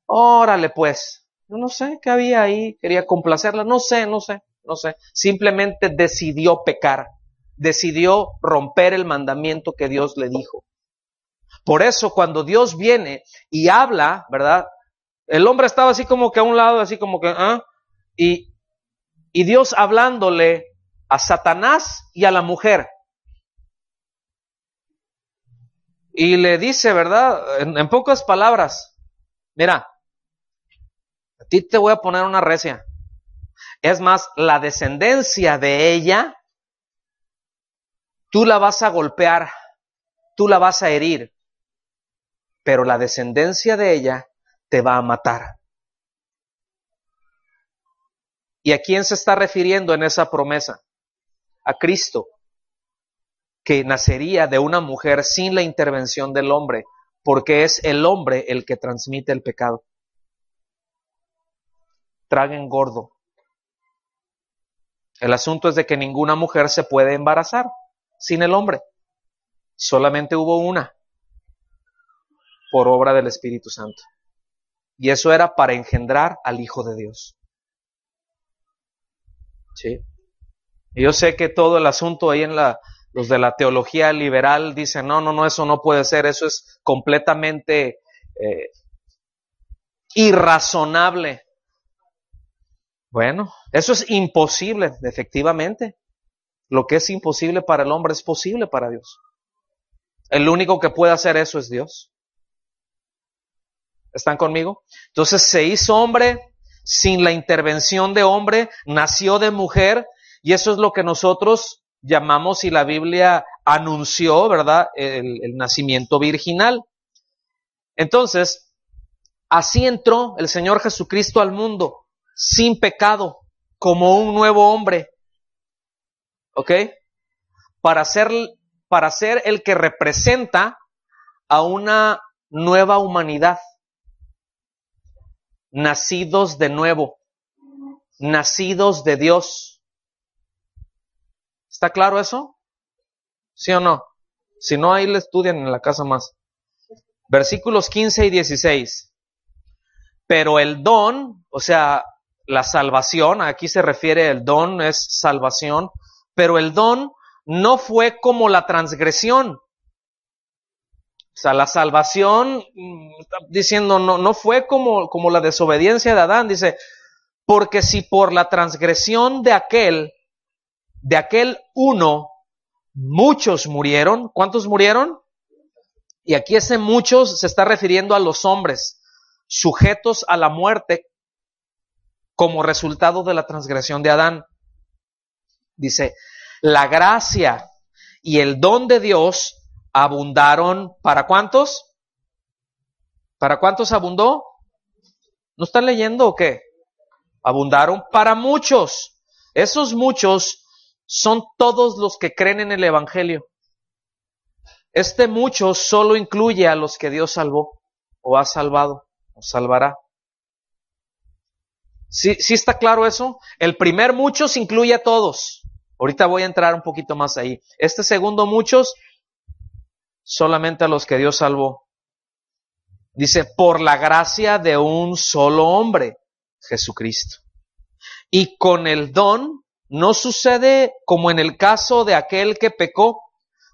órale pues. No sé qué había ahí, quería complacerla, no sé. Simplemente decidió pecar, decidió romper el mandamiento que Dios le dijo. Por eso cuando Dios viene y habla, ¿verdad? El hombre estaba así como que a un lado, así como que, y Dios hablándole a Satanás y a la mujer. Y le dice, ¿verdad? En pocas palabras, mira, a ti te voy a poner una recia. Es más, la descendencia de ella, tú la vas a golpear, tú la vas a herir, pero la descendencia de ella te va a matar. ¿Y a quién se está refiriendo en esa promesa? A Cristo, que nacería de una mujer sin la intervención del hombre, porque es el hombre el que transmite el pecado. Traguen gordo. El asunto es de que ninguna mujer se puede embarazar sin el hombre. Solamente hubo una, por obra del Espíritu Santo. Y eso era para engendrar al Hijo de Dios. ¿Sí? Y yo sé que todo el asunto ahí los de la teología liberal dicen, no, eso no puede ser, eso es completamente irrazonable. Bueno, eso es imposible, efectivamente. Lo que es imposible para el hombre es posible para Dios. El único que puede hacer eso es Dios. ¿Están conmigo? Entonces se hizo hombre sin la intervención de hombre, nació de mujer, y eso es lo que nosotros llamamos, y la Biblia anunció, ¿verdad? El nacimiento virginal. Entonces, así entró el Señor Jesucristo al mundo, sin pecado, como un nuevo hombre. ¿Ok? Para ser el que representa a una nueva humanidad. Nacidos de nuevo, nacidos de Dios. ¿Está claro eso? ¿Sí o no? Si no, ahí le estudian en la casa más. Versículos 15 y 16. Pero el don, o sea, la salvación, aquí se refiere el don, es salvación, pero el don no fue como la transgresión. O sea, la salvación, está diciendo, no fue como la desobediencia de Adán, dice, porque si por la transgresión de aquel uno, muchos murieron. ¿Cuántos murieron? Y aquí ese muchos se está refiriendo a los hombres, sujetos a la muerte como resultado de la transgresión de Adán. Dice, la gracia y el don de Dios abundaron, ¿para cuántos? ¿Para cuántos abundó? ¿No están leyendo o qué? Abundaron para muchos. Esos muchos son todos los que creen en el Evangelio. Este muchos solo incluye a los que Dios salvó, o ha salvado, o salvará. ¿Sí está claro eso? El primer muchos incluye a todos. Ahorita voy a entrar un poquito más ahí. Este segundo muchos, solamente a los que Dios salvó. Dice, por la gracia de un solo hombre, Jesucristo. Y con el don no sucede como en el caso de aquel que pecó,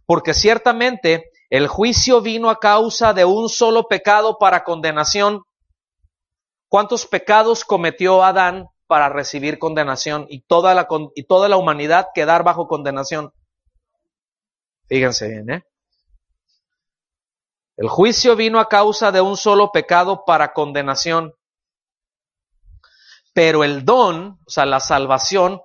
porque ciertamente el juicio vino a causa de un solo pecado para condenación. ¿Cuántos pecados cometió Adán para recibir condenación y toda la humanidad quedar bajo condenación? Fíjense bien, ¿eh? El juicio vino a causa de un solo pecado para condenación. Pero el don, o sea, la salvación,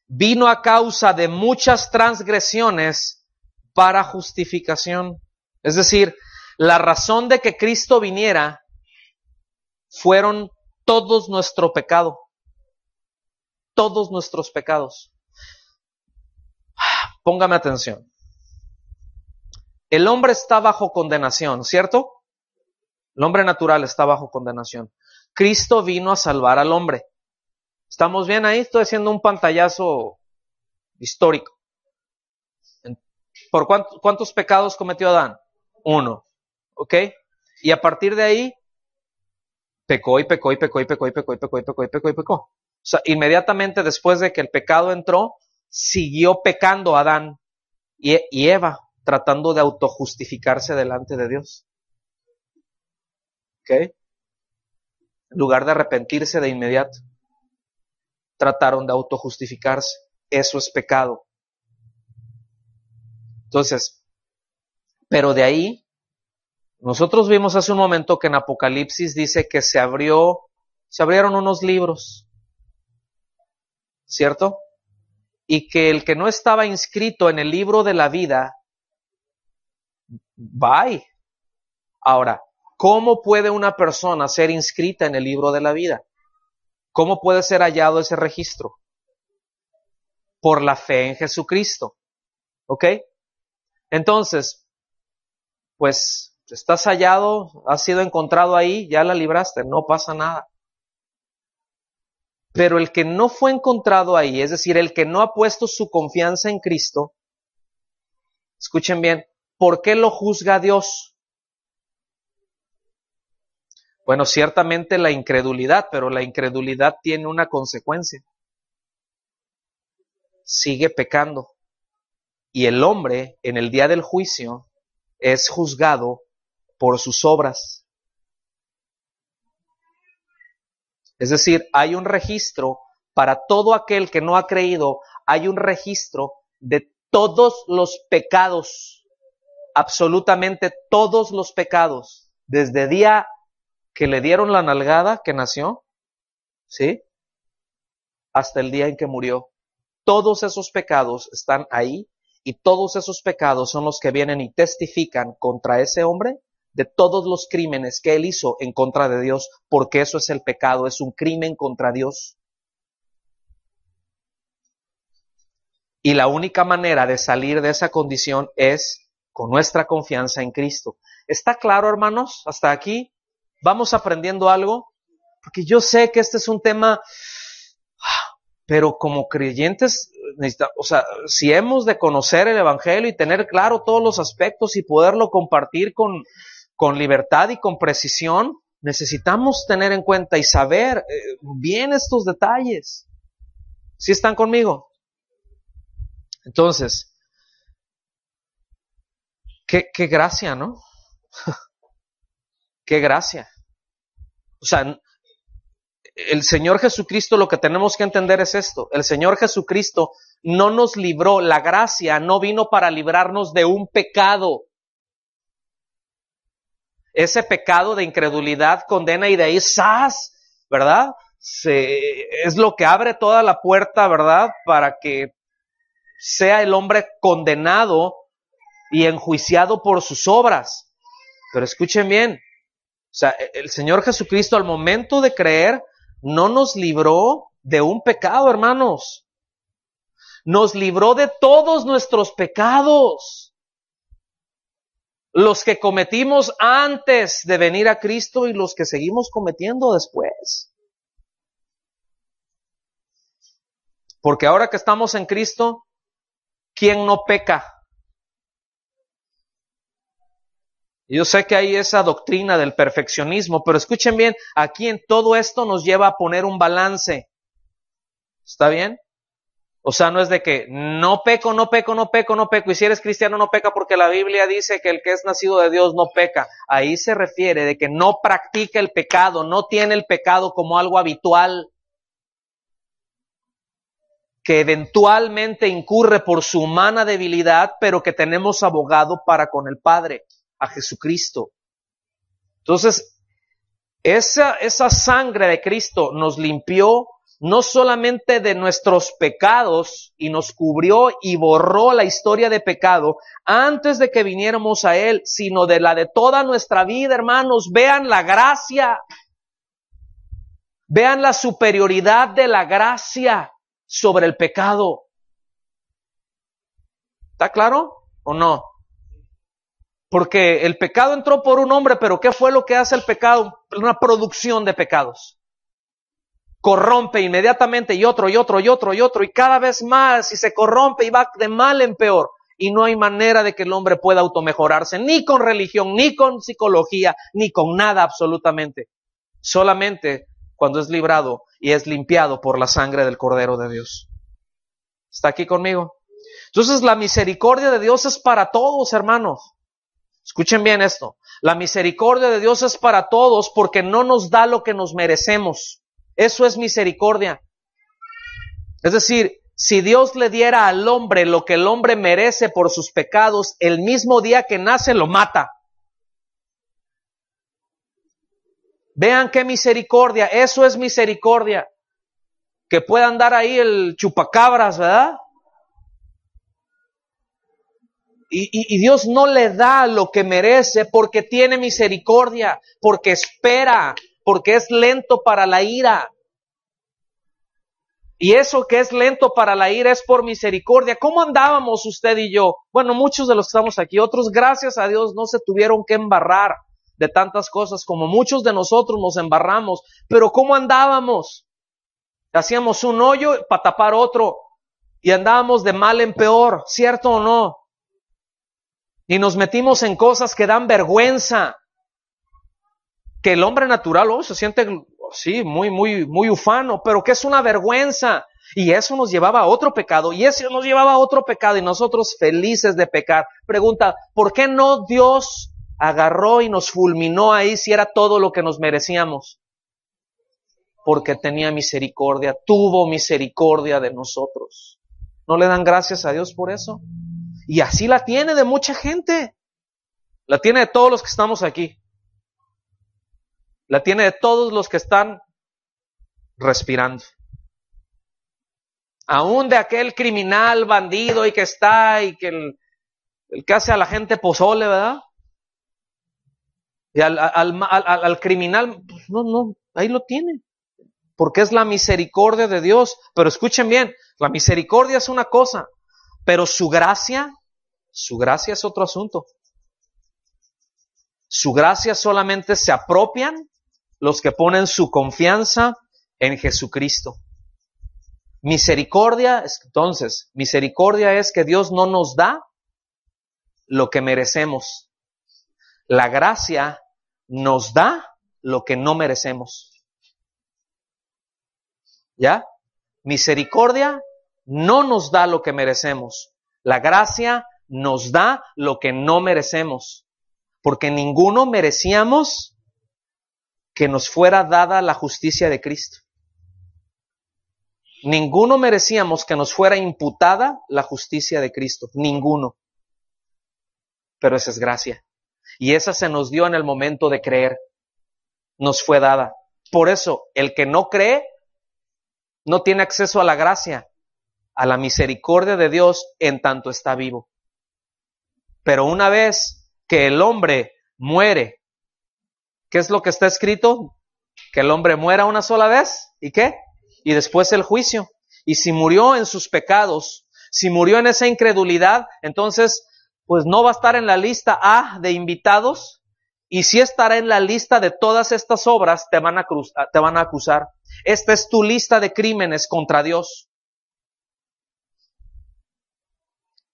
vino a causa de muchas transgresiones para justificación. Es decir, la razón de que Cristo viniera fueron todos nuestro pecado. Todos nuestros pecados. Póngame atención. El hombre está bajo condenación, ¿cierto? El hombre natural está bajo condenación. Cristo vino a salvar al hombre. ¿Estamos bien ahí? Estoy haciendo un pantallazo histórico. ¿Por cuántos pecados cometió Adán? 1. ¿Ok? Y a partir de ahí, pecó y pecó y pecó y pecó y pecó y pecó y pecó y pecó y pecó. O sea, inmediatamente después de que el pecado entró, siguió pecando Adán y Eva, tratando de autojustificarse delante de Dios. ¿Ok? En lugar de arrepentirse de inmediato, trataron de autojustificarse. Eso es pecado. Entonces, pero de ahí, nosotros vimos hace un momento que en Apocalipsis dice que se abrieron unos libros, ¿cierto? Y que el que no estaba inscrito en el libro de la vida, bye. Ahora, ¿cómo puede una persona ser inscrita en el libro de la vida? ¿Cómo puede ser hallado ese registro? Por la fe en Jesucristo. ¿Ok? Entonces, pues, estás hallado, has sido encontrado ahí, ya la libraste, no pasa nada. Pero el que no fue encontrado ahí, es decir, el que no ha puesto su confianza en Cristo, escuchen bien, ¿por qué lo juzga Dios? Bueno, ciertamente la incredulidad, pero la incredulidad tiene una consecuencia. Sigue pecando. Y el hombre, en el día del juicio, es juzgado por sus obras. Es decir, hay un registro para todo aquel que no ha creído, hay un registro de todos los pecados, absolutamente todos los pecados, desde el día que le dieron la nalgada, que nació, ¿sí? Hasta el día en que murió. Todos esos pecados están ahí y todos esos pecados son los que vienen y testifican contra ese hombre de todos los crímenes que él hizo en contra de Dios, porque eso es el pecado, es un crimen contra Dios. Y la única manera de salir de esa condición es con nuestra confianza en Cristo. ¿Está claro, hermanos? Hasta aquí vamos aprendiendo algo, porque yo sé que este es un tema, pero como creyentes, o sea, si hemos de conocer el Evangelio y tener claro todos los aspectos y poderlo compartir con libertad y con precisión, necesitamos tener en cuenta y saber bien estos detalles. ¿Sí están conmigo? Entonces, qué gracia, ¿no? Qué gracia. O sea, el Señor Jesucristo, lo que tenemos que entender es esto. El Señor Jesucristo no nos libró, la gracia no vino para librarnos de un pecado. Ese pecado de incredulidad condena y de ahí ¡zas! ¿Verdad? Es lo que abre toda la puerta, ¿verdad? Para que sea el hombre condenado y enjuiciado por sus obras. Pero escuchen bien, o sea, el Señor Jesucristo al momento de creer no nos libró de un pecado, hermanos. Nos libró de todos nuestros pecados. Los que cometimos antes de venir a Cristo y los que seguimos cometiendo después. Porque ahora que estamos en Cristo, ¿quién no peca? Yo sé que hay esa doctrina del perfeccionismo, pero escuchen bien, aquí en todo esto nos lleva a poner un balance. ¿Está bien? O sea, no es de que no peco, no peco, no peco, no peco, y si eres cristiano no peca porque la Biblia dice que el que es nacido de Dios no peca. Ahí se refiere de que no practica el pecado, no tiene el pecado como algo habitual, que eventualmente incurre por su humana debilidad, pero que tenemos abogado para con el Padre, a Jesucristo. Entonces, esa sangre de Cristo nos limpió, no solamente de nuestros pecados y nos cubrió y borró la historia de pecado antes de que viniéramos a Él, sino de la de toda nuestra vida, hermanos. Vean la gracia, vean la superioridad de la gracia sobre el pecado. ¿Está claro o no? Porque el pecado entró por un hombre, pero ¿qué fue lo que hace el pecado? Una producción de pecados. Corrompe inmediatamente y otro, y cada vez más, y se corrompe y va de mal en peor. Y no hay manera de que el hombre pueda automejorarse, ni con religión, ni con psicología, ni con nada absolutamente. Solamente cuando es librado y es limpiado por la sangre del Cordero de Dios. ¿Está aquí conmigo? Entonces la misericordia de Dios es para todos, hermanos. Escuchen bien esto. La misericordia de Dios es para todos porque no nos da lo que nos merecemos. Eso es misericordia. Es decir, si Dios le diera al hombre lo que el hombre merece por sus pecados, el mismo día que nace lo mata. Vean qué misericordia. Eso es misericordia. Que pueda andar ahí el chupacabras, ¿verdad? Y Dios no le da lo que merece porque tiene misericordia, porque espera, porque es lento para la ira. Y eso que es lento para la ira es por misericordia. ¿Cómo andábamos usted y yo? Bueno, muchos de los que estamos aquí, otros gracias a Dios no se tuvieron que embarrar de tantas cosas como muchos de nosotros nos embarramos. Pero ¿cómo andábamos? Hacíamos un hoyo para tapar otro y andábamos de mal en peor, ¿cierto o no? Y nos metimos en cosas que dan vergüenza. Que el hombre natural se siente, sí, muy ufano, pero que es una vergüenza. Y eso nos llevaba a otro pecado, y eso nos llevaba a otro pecado, y nosotros felices de pecar. Pregunta, ¿por qué no Dios agarró y nos fulminó ahí si era todo lo que nos merecíamos? Porque tenía misericordia, tuvo misericordia de nosotros. ¿No le dan gracias a Dios por eso? Y así la tiene de mucha gente. La tiene de todos los que estamos aquí. La tiene de todos los que están respirando. Aún de aquel criminal, bandido y que está y que el que hace a la gente pozole, ¿verdad? Y al criminal, pues no, ahí lo tiene. Porque es la misericordia de Dios. Pero escuchen bien, la misericordia es una cosa, pero su gracia es otro asunto. Su gracia solamente se apropian los que ponen su confianza en Jesucristo. Misericordia, entonces, misericordia es que Dios no nos da lo que merecemos. La gracia nos da lo que no merecemos. ¿Ya? Misericordia no nos da lo que merecemos. La gracia nos da lo que no merecemos. Porque ninguno merecíamos que nos fuera dada la justicia de Cristo. Ninguno merecíamos que nos fuera imputada la justicia de Cristo. Ninguno. Pero esa es gracia. Y esa se nos dio en el momento de creer. Nos fue dada. Por eso, el que no cree no tiene acceso a la gracia, a la misericordia de Dios en tanto está vivo. Pero una vez que el hombre muere, ¿qué es lo que está escrito? Que el hombre muera una sola vez. ¿Y qué? Y después el juicio. Y si murió en sus pecados, si murió en esa incredulidad, entonces pues no va a estar en la lista A de invitados, y sí estará en la lista de todas estas obras, te van a acusar. Esta es tu lista de crímenes contra Dios.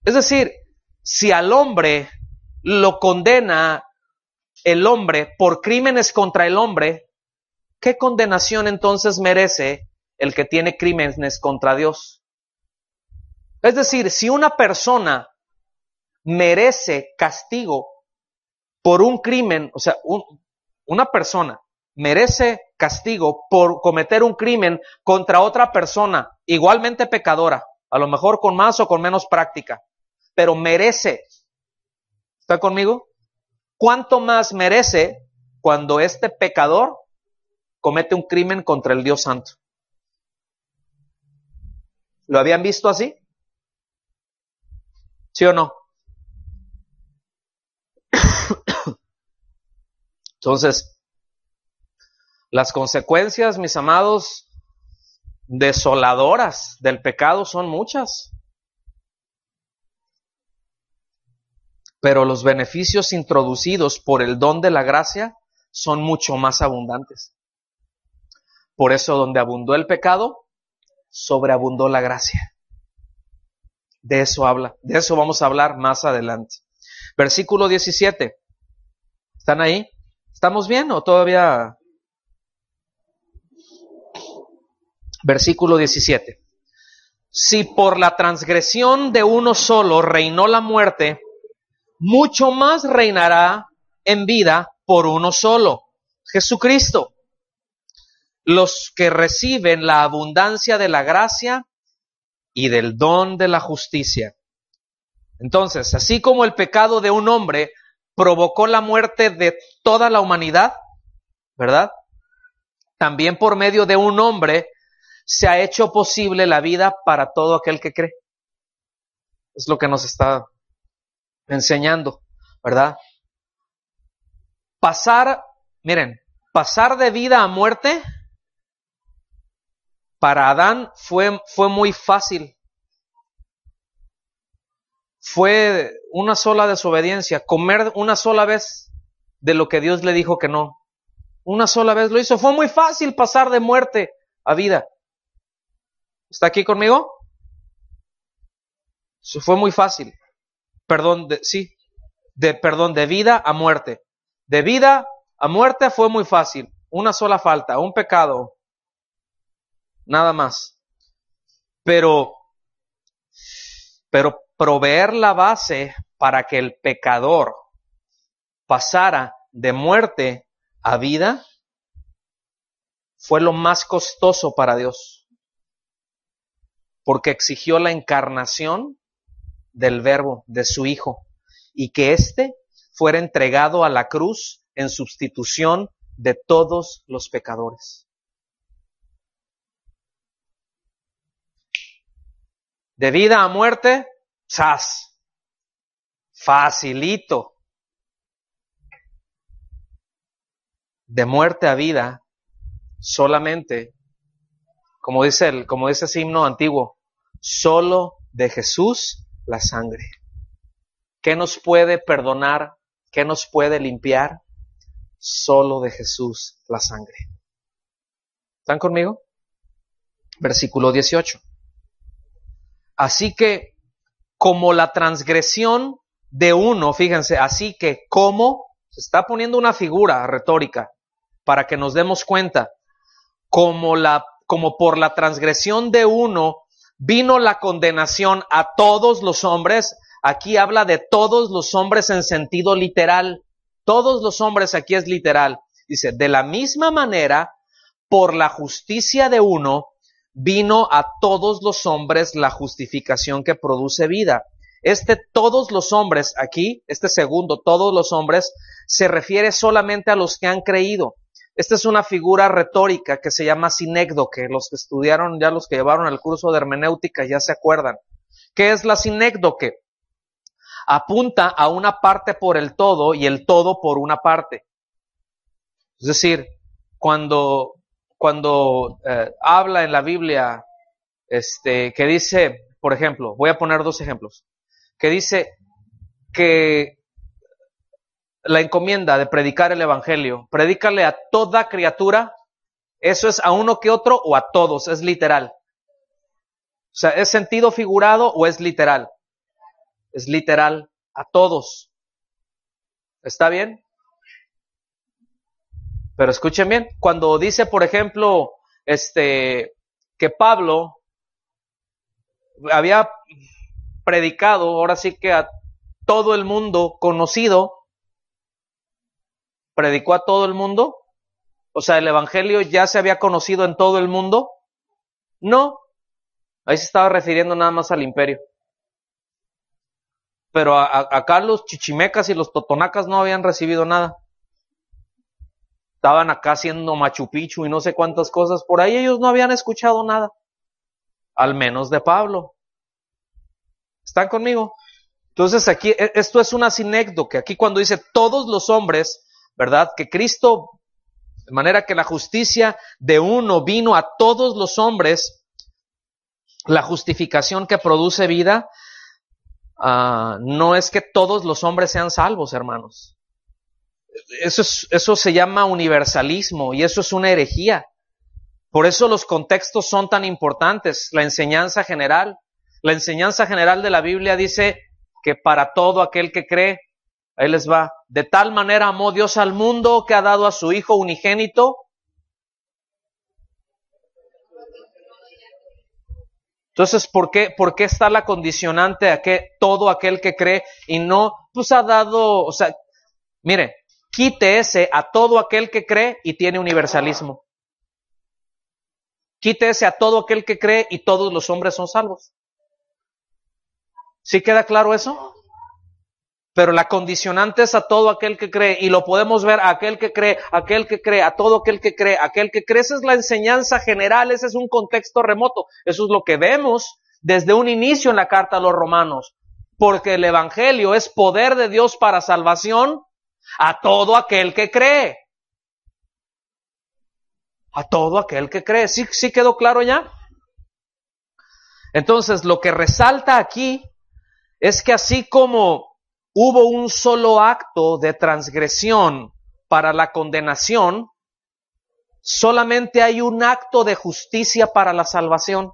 Es decir, si al hombre lo condena el hombre por crímenes contra el hombre, ¿qué condenación entonces merece el que tiene crímenes contra Dios? Es decir, si una persona merece castigo por un crimen, o sea, una persona merece castigo por cometer un crimen contra otra persona, igualmente pecadora, a lo mejor con más o con menos práctica, pero merece. ¿Está conmigo? ¿Cuánto más merece cuando este pecador comete un crimen contra el Dios Santo? ¿Lo habían visto así? ¿Sí o no? Entonces, las consecuencias, mis amados, desoladoras del pecado son muchas. Pero los beneficios introducidos por el don de la gracia son mucho más abundantes. Por eso, donde abundó el pecado, sobreabundó la gracia. De eso habla, de eso vamos a hablar más adelante. Versículo 17. ¿Están ahí? ¿Estamos bien o todavía? Versículo 17. Si por la transgresión de uno solo reinó la muerte, mucho más reinará en vida por uno solo, Jesucristo. Los que reciben la abundancia de la gracia y del don de la justicia. Entonces, así como el pecado de un hombre provocó la muerte de toda la humanidad, ¿verdad? También por medio de un hombre se ha hecho posible la vida para todo aquel que cree. Es lo que nos está enseñando, ¿verdad? Pasar de vida a muerte para Adán fue muy fácil. Fue una sola desobediencia, comer una sola vez de lo que Dios le dijo que no. Una sola vez lo hizo. Fue muy fácil pasar de muerte a vida. ¿Está aquí conmigo? Eso fue muy fácil. De vida a muerte. De vida a muerte fue muy fácil. Una sola falta, un pecado. Nada más. Pero proveer la base para que el pecador pasara de muerte a vida fue lo más costoso para Dios, porque exigió la encarnación del Verbo, de su Hijo, y que éste fuera entregado a la cruz en sustitución de todos los pecadores. De vida a muerte, ¡zas! Facilito. De muerte a vida, solamente, como dice ese himno antiguo, solo de Jesús la sangre. ¿Qué nos puede perdonar? ¿Qué nos puede limpiar? Solo de Jesús la sangre. ¿Están conmigo? Versículo 18. Así que, como la transgresión de uno, fíjense, así que como, se está poniendo una figura retórica para que nos demos cuenta, como por la transgresión de uno vino la condenación a todos los hombres. Aquí habla de todos los hombres en sentido literal. Todos los hombres aquí es literal. Dice, de la misma manera, por la justicia de uno, vino a todos los hombres la justificación que produce vida. Todos los hombres aquí, segundo, todos los hombres, se refiere solamente a los que han creído. Esta es una figura retórica que se llama sinécdoque. Los que estudiaron, ya los que llevaron el curso de hermenéutica ya se acuerdan. ¿Qué es la sinécdoque? Apunta a una parte por el todo y el todo por una parte. Es decir, cuando habla en la Biblia, que dice, por ejemplo, voy a poner dos ejemplos, que dice que la encomienda de predicar el evangelio, predícale a toda criatura, eso es a uno que otro o a todos, es literal. O sea, ¿es sentido figurado o es literal? Es literal, a todos. ¿Está bien? Pero escuchen bien, cuando dice, por ejemplo, que Pablo había predicado, ahora sí que a todo el mundo conocido, predicó a todo el mundo, o sea, el evangelio ya se había conocido en todo el mundo. No, ahí se estaba refiriendo nada más al imperio. Pero acá los chichimecas y los totonacas no habían recibido nada. Estaban acá haciendo Machu Picchu y no sé cuántas cosas por ahí, ellos no habían escuchado nada. al menos de Pablo. ¿Están conmigo? Entonces aquí, esto es una sinécdoque. Aquí cuando dice todos los hombres, ¿verdad? Que Cristo, de manera que la justicia de uno vino a todos los hombres, la justificación que produce vida, no es que todos los hombres sean salvos, hermanos. Eso se llama universalismo y eso es una herejía. Por eso los contextos son tan importantes. La enseñanza general de la Biblia dice que para todo aquel que cree, ahí les va, de tal manera amó Dios al mundo que ha dado a su Hijo unigénito. Entonces, ¿por qué está la condicionante a que todo aquel que cree y no, pues ha dado, o sea, mire, quite ese a todo aquel que cree y tiene universalismo. Quite ese a todo aquel que cree y todos los hombres son salvos. ¿Sí queda claro eso? Pero la condicionante es a todo aquel que cree, y lo podemos ver a aquel que cree, a todo aquel que cree, aquel que cree. Esa es la enseñanza general, ese es un contexto remoto. Eso es lo que vemos desde un inicio en la carta a los Romanos. Porque el Evangelio es poder de Dios para salvación a todo aquel que cree. A todo aquel que cree. ¿Sí quedó claro ya? Entonces, lo que resalta aquí es que así como hubo un solo acto de transgresión para la condenación, solamente hay un acto de justicia para la salvación.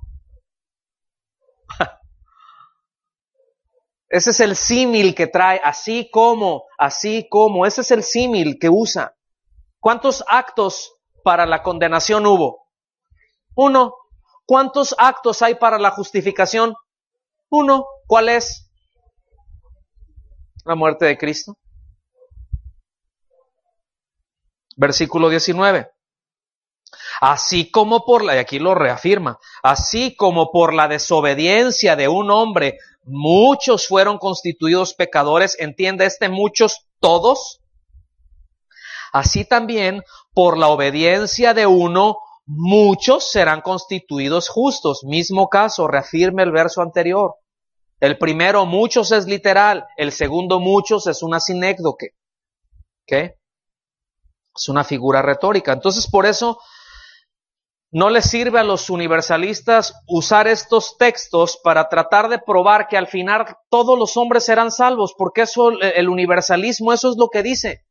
Ese es el símil que trae, así como, ese es el símil que usa. ¿Cuántos actos para la condenación hubo? Uno. ¿Cuántos actos hay para la justificación? Uno. ¿Cuál es? La muerte de Cristo. Versículo 19. Así como y aquí lo reafirma, así como por la desobediencia de un hombre, muchos fueron constituidos pecadores, entiende muchos, todos. Así también, por la obediencia de uno, muchos serán constituidos justos. Mismo caso, reafirma el verso anterior. El primero, muchos, es literal. El segundo, muchos, es una sinécdoque. ¿Ok? Es una figura retórica. Entonces, por eso, no les sirve a los universalistas usar estos textos para tratar de probar que al final todos los hombres serán salvos, porque eso, el universalismo, eso es lo que dice.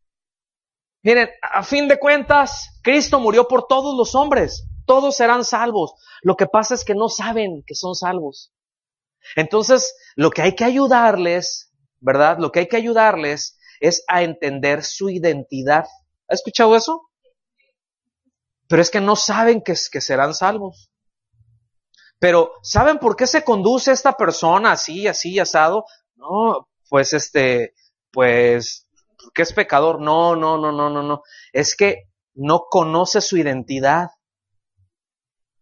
Miren, a fin de cuentas, Cristo murió por todos los hombres. Todos serán salvos. Lo que pasa es que no saben que son salvos. Entonces, lo que hay que ayudarles, ¿verdad? Lo que hay que ayudarles es a entender su identidad. ¿Ha escuchado eso? Pero es que no saben que serán salvos. Pero, ¿saben por qué se conduce esta persona así, asado? No, pues que es pecador. No. Es que no conoce su identidad.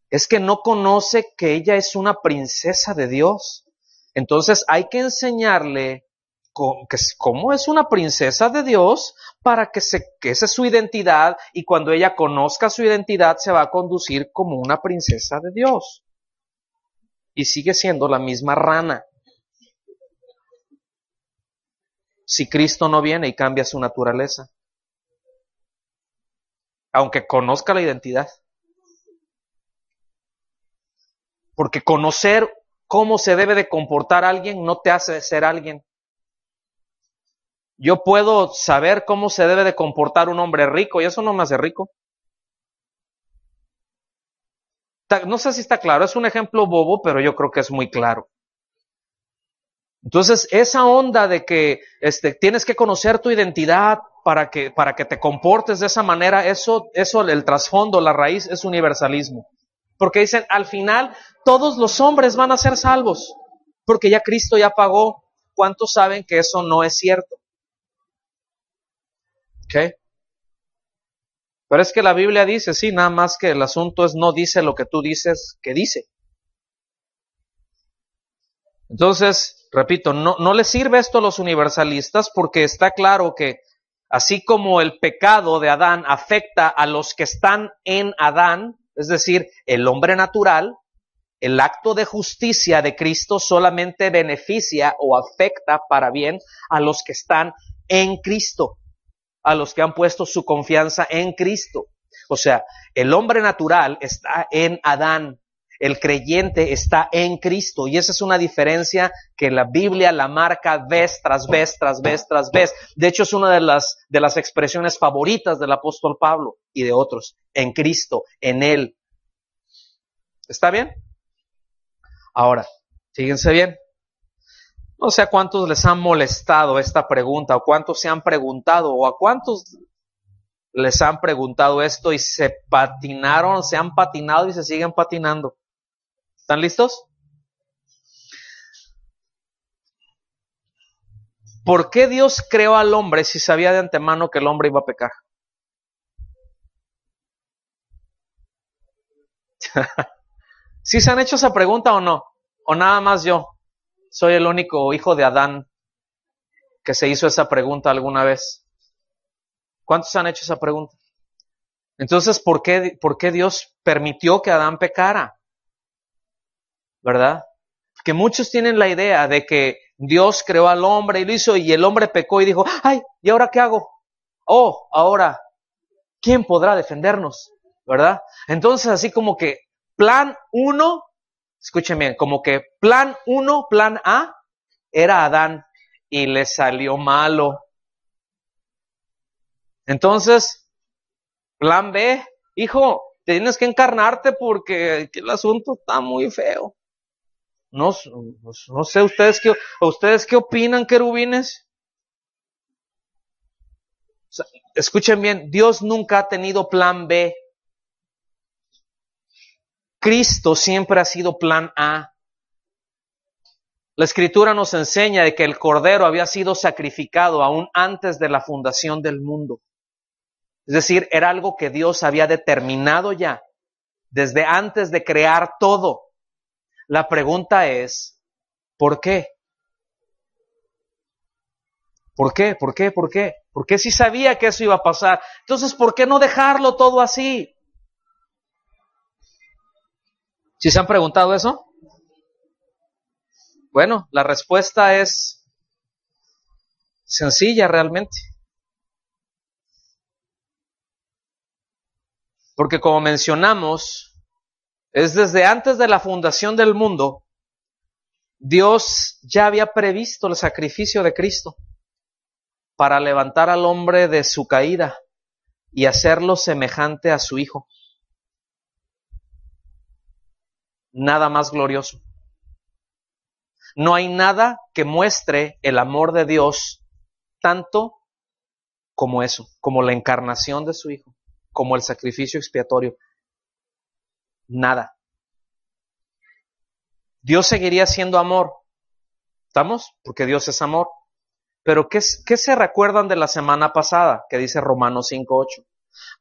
Es que no conoce que ella es una princesa de Dios. Entonces hay que enseñarle cómo es una princesa de Dios para que esa es su identidad, y cuando ella conozca su identidad se va a conducir como una princesa de Dios. Y sigue siendo la misma rana. Si Cristo no viene y cambia su naturaleza. Aunque conozca la identidad. Porque conocer cómo se debe de comportar alguien no te hace ser alguien. Yo puedo saber cómo se debe de comportar un hombre rico y eso no me hace rico. No sé si está claro, es un ejemplo bobo, pero yo creo que es muy claro. Entonces, esa onda de que tienes que conocer tu identidad para que te comportes de esa manera, eso el trasfondo, la raíz es universalismo. Porque dicen, al final, todos los hombres van a ser salvos, porque ya Cristo ya pagó. ¿Cuántos saben que eso no es cierto? ¿Ok? Pero es que la Biblia dice, sí, nada más que el asunto es no dice lo que tú dices que dice. Entonces, repito, no les sirve esto a los universalistas, porque está claro que así como el pecado de Adán afecta a los que están en Adán, es decir, el hombre natural, el acto de justicia de Cristo solamente beneficia o afecta para bien a los que están en Cristo, a los que han puesto su confianza en Cristo. O sea, el hombre natural está en Adán, el creyente está en Cristo, y esa es una diferencia que la Biblia la marca vez tras vez, tras vez, tras vez. De hecho, es una de las expresiones favoritas del apóstol Pablo y de otros, en Cristo, en Él. ¿Está bien? Ahora, fíjense bien. No sé a cuántos les ha molestado esta pregunta, o cuántos se han preguntado, o a cuántos les han preguntado esto y se patinaron, se han patinado y se siguen patinando. ¿Están listos? ¿Por qué Dios creó al hombre si sabía de antemano que el hombre iba a pecar? ¿Sí se han hecho esa pregunta o no? ¿O nada más yo? Soy el único hijo de Adán que se hizo esa pregunta alguna vez. ¿Cuántos han hecho esa pregunta? Entonces, ¿por qué Dios permitió que Adán pecara? ¿Verdad? Que muchos tienen la idea de que Dios creó al hombre y lo hizo, y el hombre pecó y dijo, ¡ay! ¿Y ahora qué hago? Oh, ahora, ¿quién podrá defendernos? ¿Verdad? Entonces, así como que plan 1, escuchen bien, como que plan 1, plan A, era Adán y le salió malo. Entonces, plan B, hijo, tienes que encarnarte porque el asunto está muy feo. No sé, ¿ustedes qué opinan, querubines? O sea, escuchen bien, Dios nunca ha tenido plan B. Cristo siempre ha sido plan A. La Escritura nos enseña de que el Cordero había sido sacrificado aún antes de la fundación del mundo. Es decir, era algo que Dios había determinado ya, desde antes de crear todo. La pregunta es, ¿por qué? ¿Por qué? ¿Por qué? ¿Por qué? ¿Por qué si sabía que eso iba a pasar? Entonces, ¿por qué no dejarlo todo así? ¿Sí se han preguntado eso? Bueno, la respuesta es sencilla realmente. Porque como mencionamos, es desde antes de la fundación del mundo, Dios ya había previsto el sacrificio de Cristo para levantar al hombre de su caída y hacerlo semejante a su Hijo. Nada más glorioso. No hay nada que muestre el amor de Dios tanto como eso, como la encarnación de su Hijo, como el sacrificio expiatorio. Nada. Dios seguiría siendo amor. ¿Estamos? Porque Dios es amor. Pero ¿qué se recuerdan de la semana pasada? Que dice Romanos 5:8.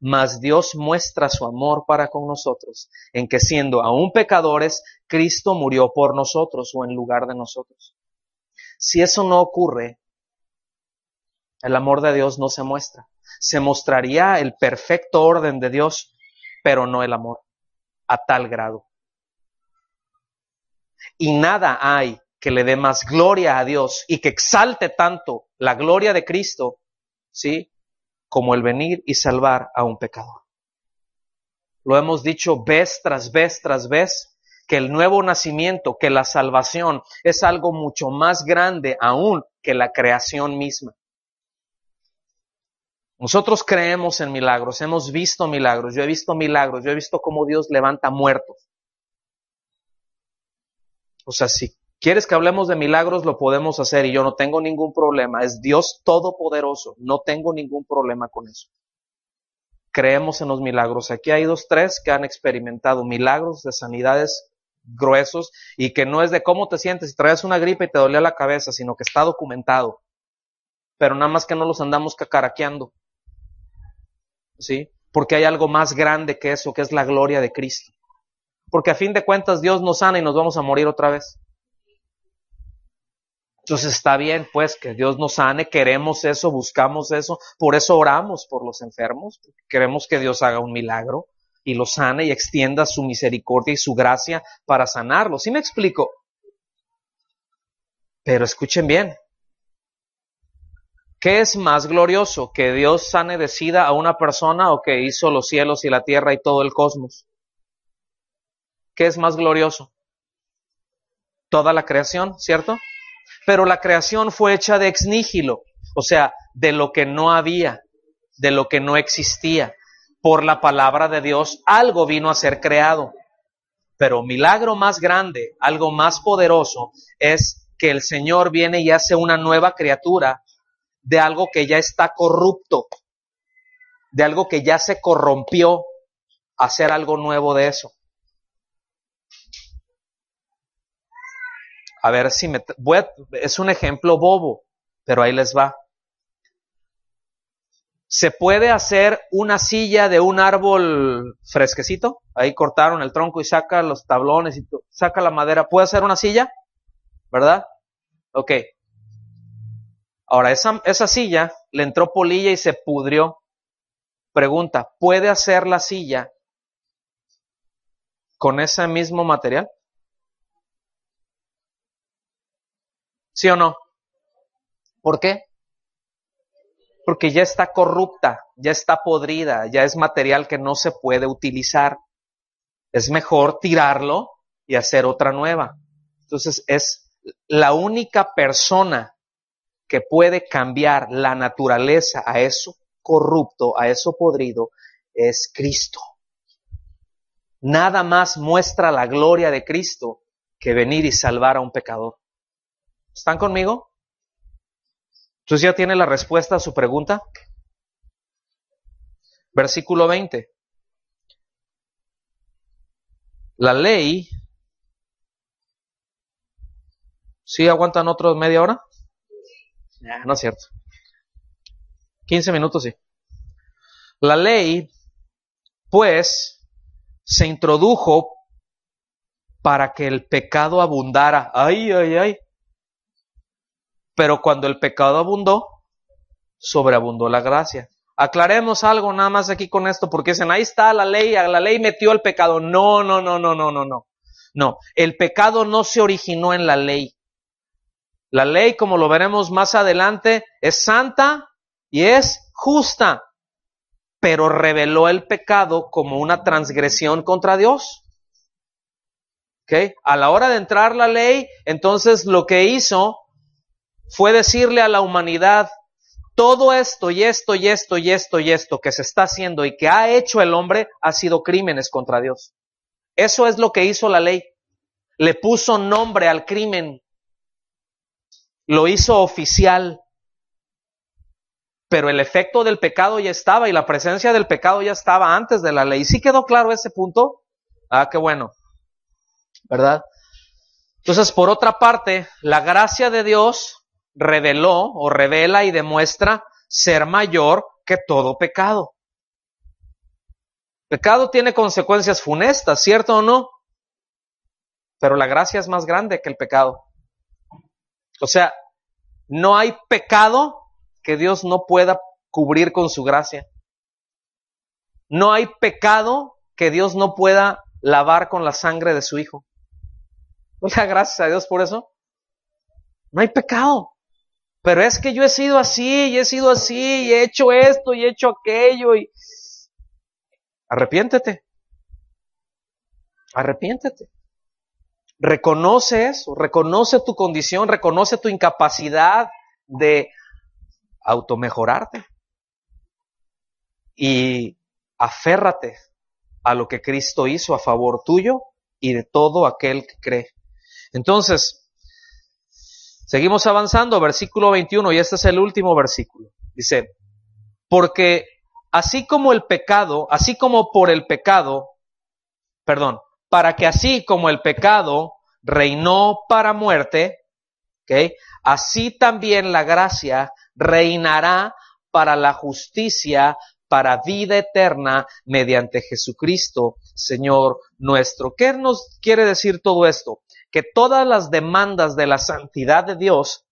Mas Dios muestra su amor para con nosotros, en que siendo aún pecadores, Cristo murió por nosotros o en lugar de nosotros. Si eso no ocurre, el amor de Dios no se muestra. Se mostraría el perfecto orden de Dios, pero no el amor, a tal grado. Y nada hay que le dé más gloria a Dios y que exalte tanto la gloria de Cristo, ¿sí?, como el venir y salvar a un pecador. Lo hemos dicho vez tras vez tras vez, que el nuevo nacimiento, que la salvación es algo mucho más grande aún que la creación misma. Nosotros creemos en milagros, hemos visto milagros, yo he visto cómo Dios levanta muertos. O sea, si quieres que hablemos de milagros, lo podemos hacer y yo no tengo ningún problema. Es Dios todopoderoso, no tengo ningún problema con eso. Creemos en los milagros. Aquí hay 2, 3 que han experimentado milagros de sanidades gruesos y que no es de cómo te sientes si traes una gripe y te dolía la cabeza, sino que está documentado. Pero nada más que no los andamos cacaraqueando. ¿Sí? Porque hay algo más grande que eso, que es la gloria de Cristo. Porque a fin de cuentas Dios nos sana y nos vamos a morir otra vez. Entonces está bien, pues, que Dios nos sane, queremos eso, buscamos eso, por eso oramos por los enfermos, queremos que Dios haga un milagro. y lo sane y extienda su misericordia y su gracia para sanarlo. ¿Sí me explico? Pero escuchen bien. ¿Qué es más glorioso? ¿Que Dios sane de SIDA a una persona o que hizo los cielos y la tierra y todo el cosmos? ¿Qué es más glorioso? Toda la creación, ¿cierto? Pero la creación fue hecha de ex nihilo, o sea, de lo que no había, de lo que no existía. Por la palabra de Dios, algo vino a ser creado. Pero milagro más grande, algo más poderoso, es que el Señor viene y hace una nueva criatura de algo que ya está corrupto, de algo que ya se corrompió, hacer algo nuevo de eso. A ver si es un ejemplo bobo, pero ahí les va. ¿Se puede hacer una silla de un árbol fresquecito? Ahí cortaron el tronco y saca los tablones y saca la madera. ¿Puede hacer una silla? ¿Verdad? Ok. Ahora, esa silla le entró polilla y se pudrió. Pregunta, ¿puede hacer la silla con ese mismo material? ¿Sí o no? ¿Por qué? Porque ya está corrupta, ya está podrida, ya es material que no se puede utilizar. Es mejor tirarlo y hacer otra nueva. Entonces es la única persona que puede cambiar la naturaleza a eso corrupto, a eso podrido, es Cristo. Nada más muestra la gloria de Cristo que venir y salvar a un pecador. ¿Están conmigo? Entonces ya tiene la respuesta a su pregunta. Versículo 20. La ley. ¿Sí aguantan otros media hora? No es cierto. 15 minutos sí. La ley, pues, se introdujo para que el pecado abundara. Ay, ay, ay. Pero cuando el pecado abundó, sobreabundó la gracia. Aclaremos algo nada más aquí con esto, porque dicen, ahí está la ley metió el pecado. No. No, el pecado no se originó en la ley. La ley, como lo veremos más adelante, es santa y es justa, pero reveló el pecado como una transgresión contra Dios. ¿Okay? A la hora de entrar la ley, entonces lo que hizo fue decirle a la humanidad, todo esto y esto y esto y esto y esto que se está haciendo y que ha hecho el hombre ha sido crímenes contra Dios. Eso es lo que hizo la ley. Le puso nombre al crimen. Lo hizo oficial. Pero el efecto del pecado ya estaba y la presencia del pecado ya estaba antes de la ley. ¿Sí quedó claro ese punto? Ah, qué bueno. ¿Verdad? Entonces, por otra parte, la gracia de Dios reveló o revela y demuestra ser mayor que todo pecado. Pecado tiene consecuencias funestas, ¿cierto o no? Pero la gracia es más grande que el pecado. O sea, no hay pecado que Dios no pueda cubrir con su gracia. No hay pecado que Dios no pueda lavar con la sangre de su Hijo. ¿No le da gracias a Dios por eso? No hay pecado. Pero es que yo he sido así, y he sido así, y he hecho esto, y he hecho aquello, y... Arrepiéntete. Arrepiéntete. Reconoce eso, reconoce tu condición, reconoce tu incapacidad de automejorarte. Y aférrate a lo que Cristo hizo a favor tuyo y de todo aquel que cree. Entonces, seguimos avanzando, versículo 21, y este es el último versículo. Dice, porque así como el pecado, así como por el pecado, para que así como el pecado reinó para muerte, ¿okay? Así también la gracia reinará para la justicia, para vida eterna, mediante Jesucristo, Señor nuestro. ¿Qué nos quiere decir todo esto? Que todas las demandas de la santidad de Dios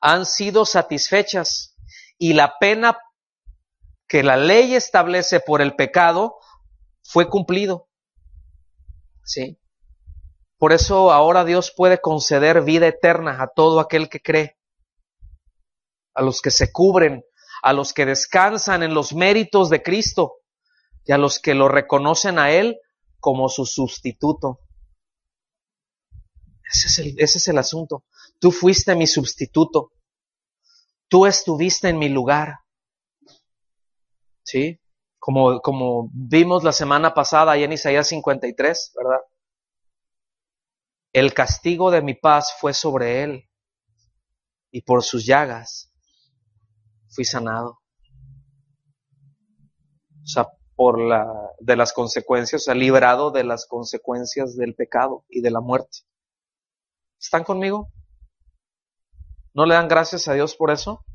han sido satisfechas y la pena que la ley establece por el pecado fue cumplido. ¿Sí? Por eso ahora Dios puede conceder vida eterna a todo aquel que cree, a los que se cubren, a los que descansan en los méritos de Cristo y a los que lo reconocen a Él como su sustituto. Ese es el asunto. Tú fuiste mi sustituto. Tú estuviste en mi lugar. ¿Sí? Como vimos la semana pasada ahí en Isaías 53, ¿verdad? El castigo de mi paz fue sobre él y por sus llagas fui sanado. O sea, de las consecuencias, o sea, librado de las consecuencias del pecado y de la muerte. ¿Están conmigo? ¿No le dan gracias a Dios por eso?